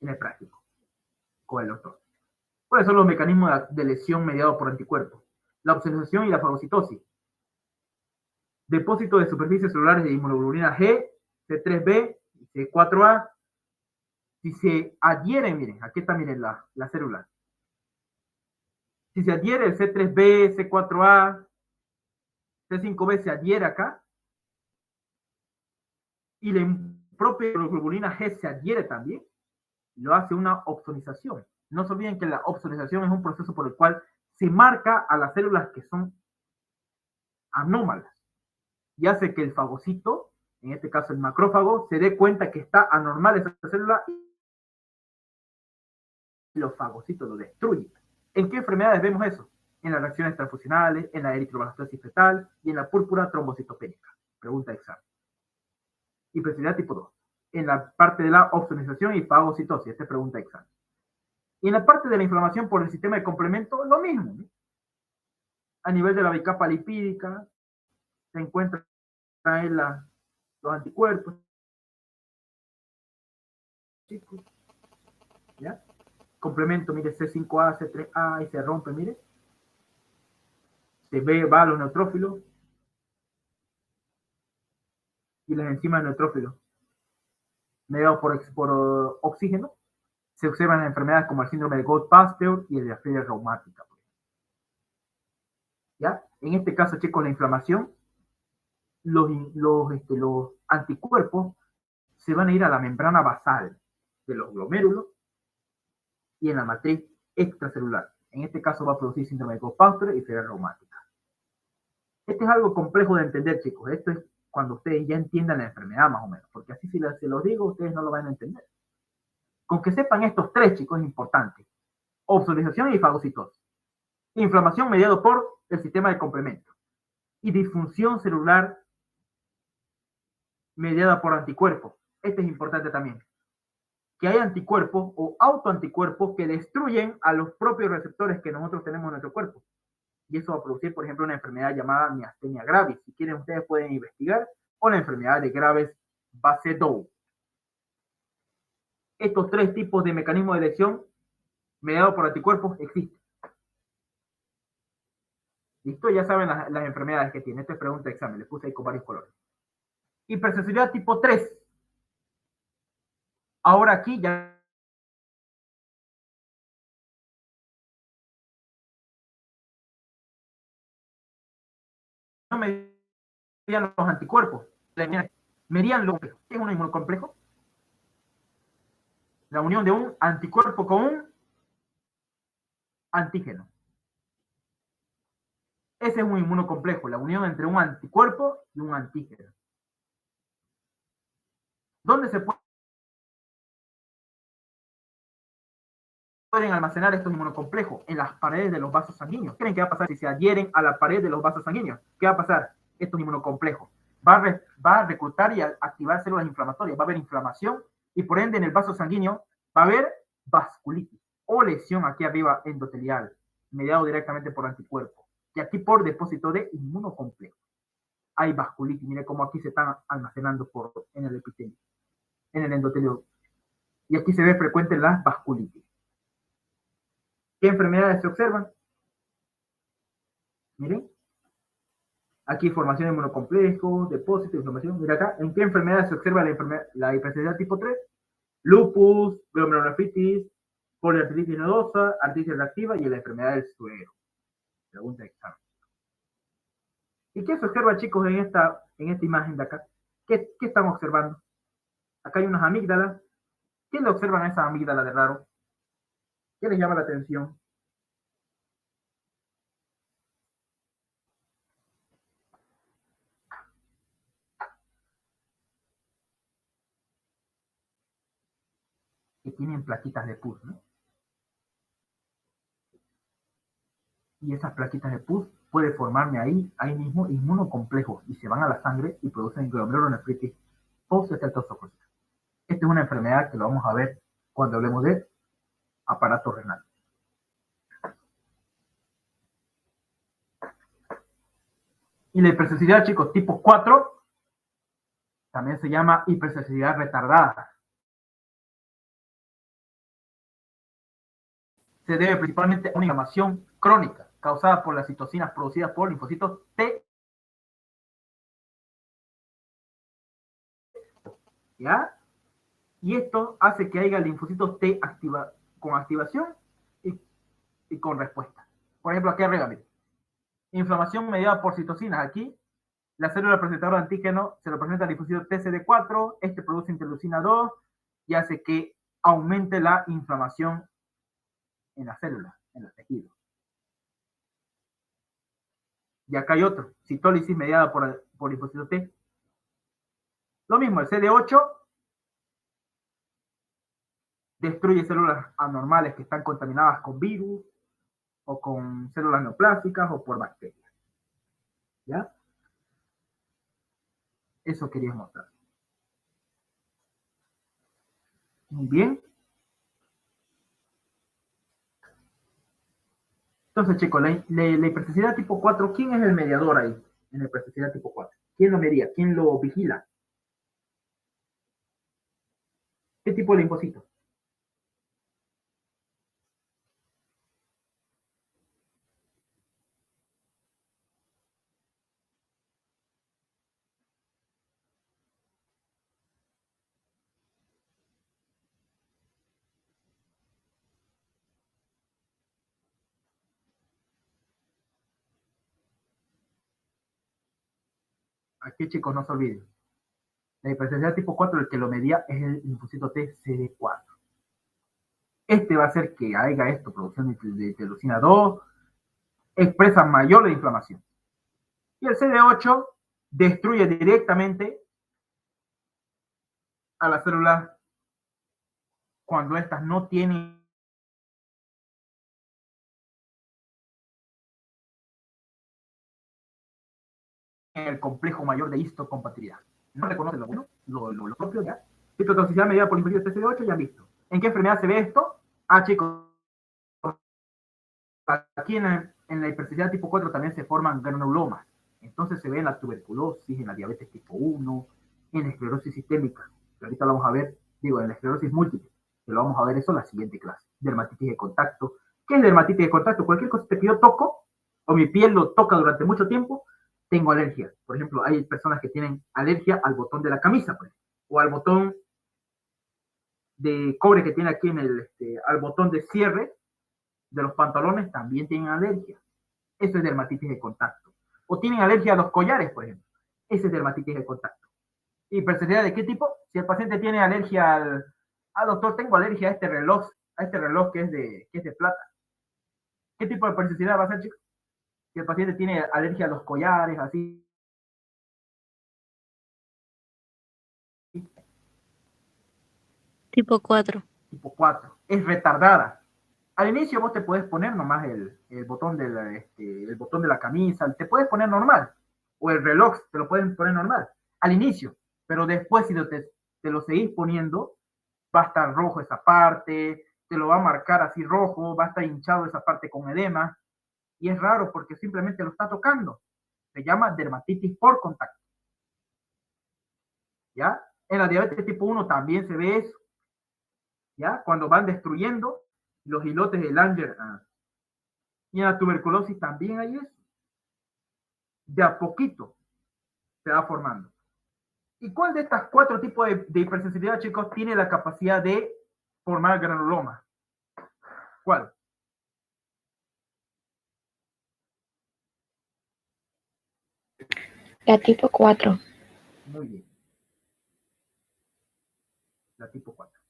S1: En el práctico. Con el doctor. ¿Cuáles son los mecanismos de lesión mediados por anticuerpos? La opsonización y la fagocitosis. Depósito de superficies celulares de inmunoglobulina G, C3b, C4a. Si se adhieren, miren, aquí está, miren la célula. Si se adhiere el C3b, C4a, C5b se adhiere acá, y la propia globulina G se adhiere también, lo hace una opsonización. No se olviden que la opsonización es un proceso por el cual se marca a las células que son anómalas y hace que el fagocito, en este caso el macrófago, se dé cuenta que está anormal esa célula y los fagocitos lo destruyen. ¿En qué enfermedades vemos eso? En las reacciones transfusionales, en la eritroblastosis fetal y en la púrpura trombocitopénica. Pregunta de examen. Hipersensibilidad tipo 2. En la parte de la opsonización y fagocitosis. Esta es pregunta de examen. Y en la parte de la inflamación por el sistema de complemento, lo mismo, ¿no? A nivel de la bicapa lipídica, se encuentran en los anticuerpos. ¿Ya? Complemento, mire, C5A, C3A, y se rompe, mire. Se va a los neutrófilos. Y las enzimas neutrófilos, mediados por oxígeno, se observan en enfermedades como el síndrome de Gold-Pasteur y el de artritis reumática. ¿Ya? En este caso, chicos, la inflamación, los anticuerpos se van a ir a la membrana basal de los glomérulos y en la matriz extracelular. En este caso va a producir síndrome de Gold-Pasteur y fiebre reumática. Este es algo complejo de entender, chicos. Esto es cuando ustedes ya entiendan la enfermedad más o menos, porque así si se los digo, ustedes no lo van a entender. Con que sepan estos 3, chicos, es importante. Opsonización y fagocitosis. Inflamación mediado por el sistema de complemento. Y disfunción celular mediada por anticuerpos. Este es importante también. Que hay anticuerpos o autoanticuerpos que destruyen a los propios receptores que nosotros tenemos en nuestro cuerpo. Y eso va a producir, por ejemplo, una enfermedad llamada miastenia gravis. Si quieren, ustedes pueden investigar. O la enfermedad de Graves Basedow. Estos 3 tipos de mecanismos de lesión mediados por anticuerpos existen. ¿Listo? Ya saben las enfermedades que tiene. Esta es pregunta de examen. Les puse ahí con varios colores. Hipersensibilidad tipo 3. Ahora aquí ya no medían los anticuerpos. Medían lo que es un inmunocomplejo. La unión de un anticuerpo con un antígeno. Ese es un inmunocomplejo, la unión entre un anticuerpo y un antígeno. ¿Dónde se pueden almacenar estos inmunocomplejos? En las paredes de los vasos sanguíneos. ¿Qué creen que va a pasar si se adhieren a la pared de los vasos sanguíneos? ¿Qué va a pasar? Estos inmunocomplejos. Va a reclutar y a activar células inflamatorias. Va a haber inflamación y por ende en el vaso sanguíneo va a haber vasculitis o lesión aquí arriba endotelial, mediado directamente por anticuerpos. y aquí por depósito de inmunocomplejo. Hay vasculitis, mire cómo aquí se están almacenando en el epitelio, en el endotelio. Y aquí se ve frecuente las vasculitis. ¿Qué enfermedades se observan? Miren. Aquí formación de inmunocomplejo, depósito, inflamación. Mira acá, ¿en qué enfermedades se observa la hipersensibilidad tipo 3? Lupus, glomerulonefritis, poliartritis nodosa, artritis reactiva y la enfermedad del suero. Pregunta de examen. ¿Y qué se observa, chicos, en esta imagen de acá? ¿Qué están observando? Acá hay unas amígdalas. ¿Qué le observan a esa amígdala de raro? ¿Qué les llama la atención? Que tienen plaquitas de pus, ¿no? Y esas plaquitas de pus puede formarme ahí mismo inmunocomplejos y se van a la sangre y producen glomerulonefritis posteosteatosocócica. Esta es una enfermedad que lo vamos a ver cuando hablemos de aparato renal. Y la hipersensibilidad, chicos, tipo 4 también se llama hipersensibilidad retardada. Se debe principalmente a una inflamación crónica causada por las citocinas producidas por linfocitos T. ¿Ya? Y esto hace que haya linfocitos T con activación y con respuesta. Por ejemplo, aquí arriba, miren. Inflamación mediada por citocinas. Aquí, la célula presentadora de antígeno se lo presenta al linfocito TCD4, este produce interleucina 2 y hace que aumente la inflamación en la célula, en los tejidos. Y acá hay otro, citólisis mediada por linfocito T. Lo mismo, el CD8 destruye células anormales que están contaminadas con virus o con células neoplásicas o por bacterias. ¿Ya? Eso quería mostrar. Muy bien. Entonces, chicos, la hipersensibilidad tipo 4, ¿quién es el mediador ahí en la hipersensibilidad tipo 4? ¿Quién lo medía? ¿Quién lo vigila? ¿Qué tipo de linfocito? Aquí, chicos, no se olviden. La hipersensibilidad tipo 4, el que lo medía es el linfocito TCD4. Este va a hacer que haya esto, producción de interleucina 2, expresa mayor la inflamación. Y el CD8 destruye directamente a las células cuando estas no tienen el complejo mayor de histocompatibilidad. No reconoce lo bueno, lo propio ya. Citotoxicidad medida por linfocitos TCD8, ya han visto. ¿En qué enfermedad se ve esto? Ah, chicos, aquí en la hipersensibilidad tipo 4 también se forman granulomas. Entonces se ve en la tuberculosis, en la diabetes tipo 1, en la esclerosis sistémica, que ahorita lo vamos a ver, en la esclerosis múltiple, que lo vamos a ver eso en la siguiente clase. Dermatitis de contacto. ¿Qué es dermatitis de contacto? Cualquier cosa que yo toco, o mi piel lo toca durante mucho tiempo, tengo alergia. Por ejemplo, hay personas que tienen alergia al botón de la camisa, pues, o al botón de cobre que tiene aquí al botón de cierre de los pantalones, también tienen alergia. Eso es dermatitis de contacto. O tienen alergia a los collares, por ejemplo. Ese es dermatitis de contacto. ¿Hipersensibilidad de qué tipo? Si el paciente tiene alergia doctor, tengo alergia a este reloj que es de plata. ¿Qué tipo de hipersensibilidad va a ser, chicos? Si el paciente tiene alergia a los collares, así.
S6: Tipo 4.
S1: Tipo 4. Es retardada. Al inicio vos te puedes poner nomás el botón de la camisa, te puedes poner normal. O el reloj te lo pueden poner normal. Al inicio. Pero después si te lo seguís poniendo, va a estar rojo esa parte, te lo va a marcar así rojo, va a estar hinchado esa parte con edema. Y es raro porque simplemente lo está tocando. Se llama dermatitis por contacto. ¿Ya? En la diabetes tipo 1 también se ve eso. ¿Ya? Cuando van destruyendo los islotes de Langer. Y en la tuberculosis también hay eso. De a poquito se va formando. ¿Y cuál de estas 4 tipos de hipersensibilidad, chicos, tiene la capacidad de formar granuloma? ¿Cuál?
S4: La tipo 4.
S1: Muy bien. La tipo 4.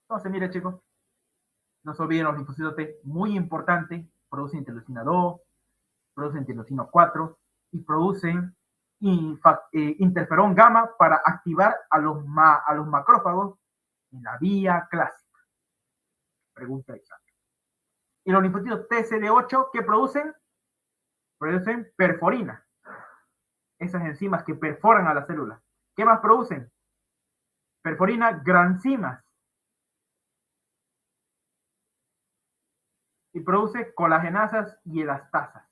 S1: Entonces, mire, chicos, no se olviden los linfocitos T, muy importante, producen interleucina 2, producen interleucina 4 y producen interferón gamma para activar a los macrófagos en la vía clásica. Pregunta exacta. Y los linfocitos TCD8, ¿qué producen? Producen perforina. Esas enzimas que perforan a la célula. ¿Qué más producen? Perforina, granzimas. Y produce colagenasas y elastasas.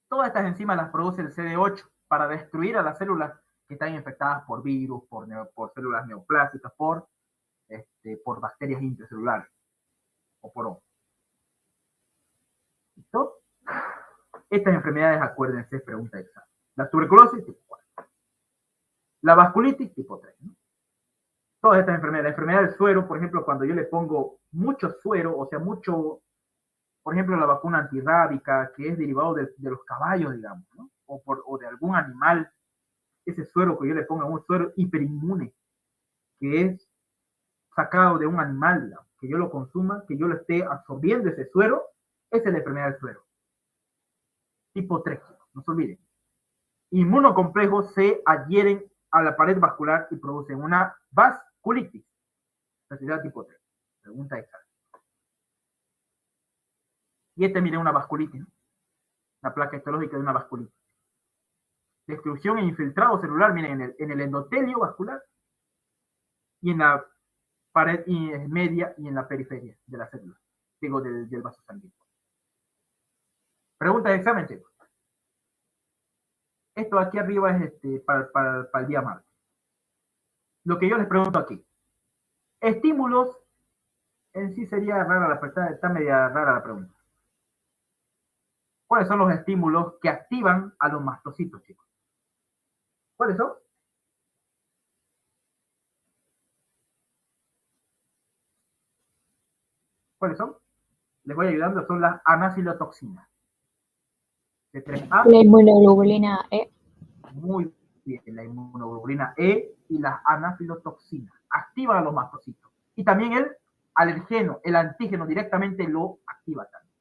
S1: Todas estas enzimas las produce el CD8 para destruir a las células que están infectadas por virus, por células neoplásicas, por bacterias intracelulares o por hongos. ¿Listo? Estas enfermedades, acuérdense, pregunta exacta. La tuberculosis, tipo 4. La vasculitis, tipo 3. ¿No? Todas estas enfermedades. La enfermedad del suero, por ejemplo, cuando yo le pongo mucho suero, o sea, mucho, por ejemplo, la vacuna antirrábica, que es derivado de los caballos, digamos, ¿no? o de algún animal, ese suero que yo le ponga, un suero hiperinmune, que es sacado de un animal, digamos, que yo lo consuma, que yo lo esté absorbiendo ese suero, esa es la enfermedad del suero. Tipo 3, no se olviden. Inmunocomplejos se adhieren a la pared vascular y producen una vasculitis. Enfermedad tipo 3. Pregunta exacta. Y miren, una vasculitis, ¿no? La placa histológica de una vasculitis. Destrucción e infiltrado celular, miren, en el endotelio vascular y en la pared media y en la periferia de la célula, digo, del vaso sanguíneo. Pregunta de examen, chicos. Esto aquí arriba es para el día martes. Lo que yo les pregunto aquí. Estímulos, en sí sería rara la pregunta, está media rara la pregunta. ¿Cuáles son los estímulos que activan a los mastocitos, chicos? ¿Cuáles son? ¿Cuáles son? Les voy ayudando, son las anafilotoxinas. C3A.
S4: La inmunoglobulina E.
S1: Muy bien, la inmunoglobulina E y las anafilotoxinas activan a los mastocitos. Y también el alergeno, el antígeno directamente lo activa también.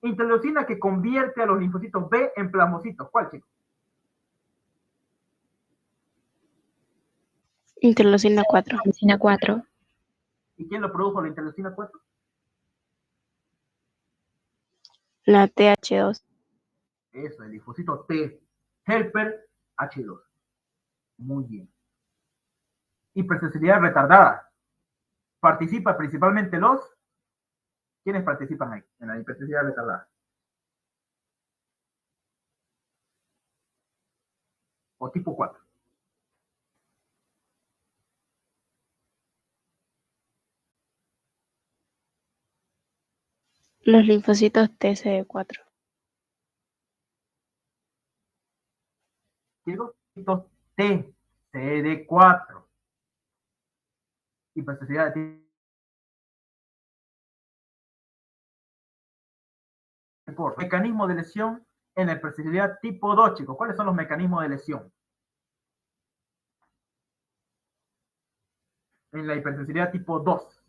S1: Interleucina que convierte a los linfocitos B en plasmocitos. ¿Cuál, chicos?
S4: Interleucina 4.
S6: Interleucina 4.
S1: ¿Y quién lo produjo la interleucina 4?
S4: La TH2.
S1: Eso, el linfocito T, helper H2. Muy bien. Hipersensibilidad retardada. Participa principalmente los... ¿Quiénes participan ahí en la hipersensibilidad retardada? O tipo 4.
S4: Los linfocitos TCD4.
S1: Digo, T, CD4. Hipersensibilidad de tipo. Mecanismo de lesión en la hipersensibilidad tipo 2, chicos. ¿Cuáles son los mecanismos de lesión? En la hipersensibilidad tipo 2.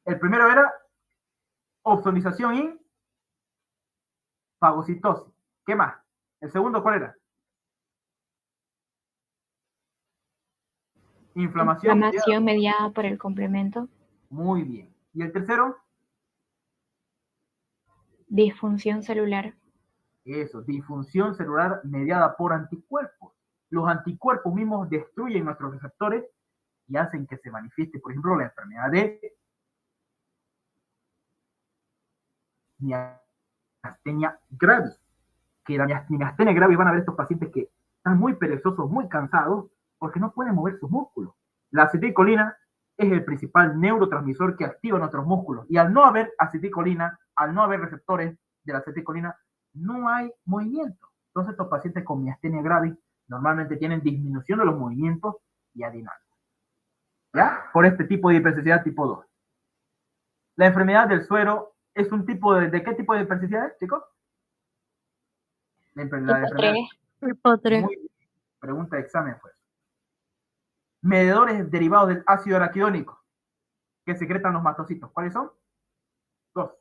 S1: El primero era ozonización y fagocitosis. ¿Qué más? El segundo, ¿cuál era? Inflamación
S6: mediada por el complemento.
S1: Muy bien. ¿Y el tercero?
S6: Disfunción celular.
S1: Eso, disfunción celular mediada por anticuerpos. Los anticuerpos mismos destruyen nuestros receptores y hacen que se manifieste, por ejemplo, la enfermedad de miastenia gravis, que la miastenia gravis van a ver estos pacientes que están muy perezosos, muy cansados, porque no pueden mover sus músculos. La acetilcolina es el principal neurotransmisor que activa nuestros músculos, y al no haber acetilcolina, al no haber receptores de la acetilcolina, no hay movimiento. Entonces estos pacientes con miastenia gravis normalmente tienen disminución de los movimientos y adinamia, ¿ya? Por este tipo de hipersensibilidad tipo 2. La enfermedad del suero es un tipo ¿de qué tipo de hipersensibilidad, chicos? La enfermedad
S7: Tipo 3.
S1: muy bien. Pregunta de examen fue. Medidores derivados del ácido araquidónico que secretan los mastocitos. ¿Cuáles son? 2.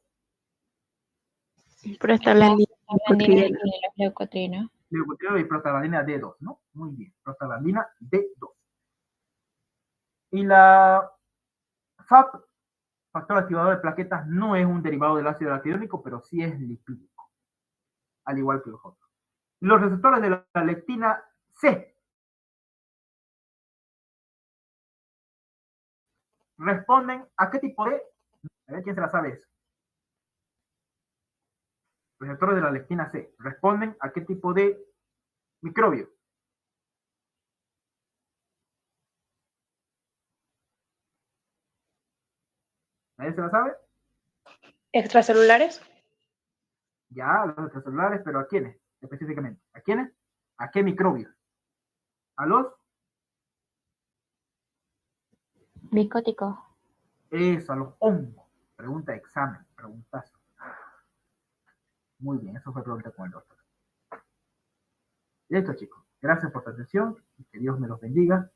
S4: Prostaglandina y
S6: Prostaglandina
S4: leucotriena.
S6: y los leucotrienos.
S1: Leucotrieno y prostaglandina D2, ¿no? Muy bien. Prostaglandina D2. Y la FAP, factor activador de plaquetas, no es un derivado del ácido araquidónico, pero sí es lipídico, al igual que los otros. Los receptores de la lectina C responden a qué tipo de... A ver quién se la sabe eso. Los receptores de la lectina C responden a qué tipo de microbio. ¿Nadie se la sabe?
S2: ¿Extracelulares?
S1: Ya, los extracelulares, pero ¿a quiénes? Específicamente. ¿A quiénes? ¿A qué microbios? ¿A los?
S6: Micóticos.
S1: Eso, a los hongos. Pregunta de examen, preguntazo. Muy bien, eso fue pregunta con el doctor. Listo, chicos. Gracias por su atención y que Dios me los bendiga.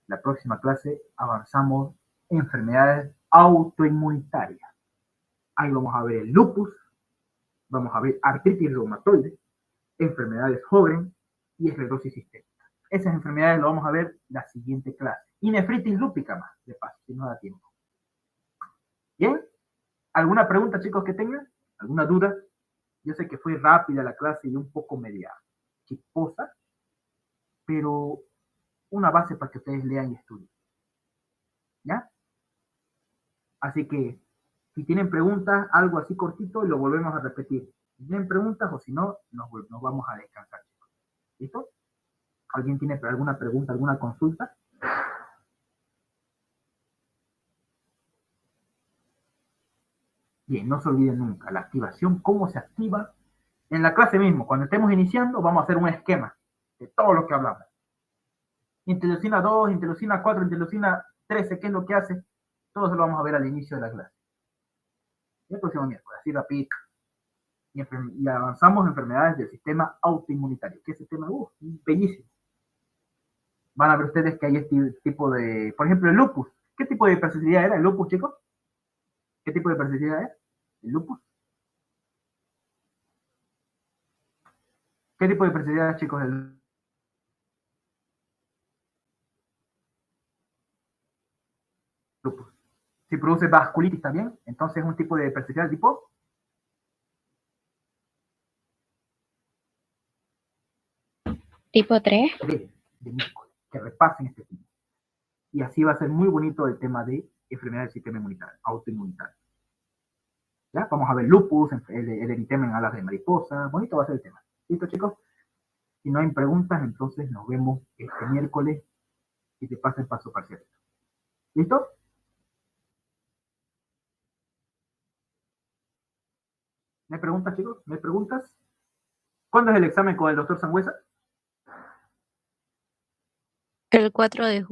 S1: La próxima clase avanzamos en enfermedades autoinmunitarias. Ahí vamos a ver el lupus, vamos a ver artritis reumatoide, enfermedades Sjögren y esclerosis sistémica. Esas enfermedades lo vamos a ver la siguiente clase. Y nefritis lúpica más, de paso, si no da tiempo. ¿Bien? ¿Alguna pregunta, chicos, que tengan? ¿Alguna duda? Yo sé que fue rápida la clase y un poco media chisposa, pero una base para que ustedes lean y estudien. ¿Ya? Así que, si tienen preguntas, algo así cortito, y lo volvemos a repetir. Si tienen preguntas, o si no, nos vamos a descansar, chicos. ¿Listo? ¿Alguien tiene alguna pregunta, alguna consulta? Bien, no se olviden nunca, la activación, cómo se activa. En la clase mismo, cuando estemos iniciando, vamos a hacer un esquema de todo lo que hablamos. Interleucina 2, interleucina 4, interleucina 13, ¿qué es lo que hace? Todo eso lo vamos a ver al inicio de la clase. Y el próximo miércoles, así rapidito. Y avanzamos en enfermedades del sistema autoinmunitario. ¿Qué sistema? Bellísimo. Van a ver ustedes que hay este tipo de, por ejemplo, el lupus. ¿Qué tipo de hipersensibilidad era el lupus, chicos? ¿Qué tipo de hipersensibilidad es? ¿El lupus? ¿Qué tipo de hipersensibilidad, chicos? El lupus. Si produce vasculitis también, entonces es un tipo de hipersensibilidad tipo
S6: Tipo 3.
S1: de miércoles, que repasen este tipo. Y así va a ser muy bonito el tema de enfermedad del sistema inmunitario, autoinmunitario. ¿Ya? Vamos a ver lupus, el eritema en alas de mariposa. Bonito va a ser el tema. ¿Listo, chicos? Si no hay preguntas, entonces nos vemos este miércoles y te pasen paso parcial. ¿Listo? ¿Me preguntas, chicos? ¿Me preguntas? ¿Cuándo es el examen con el doctor Sangüesa?
S7: El 4 de julio.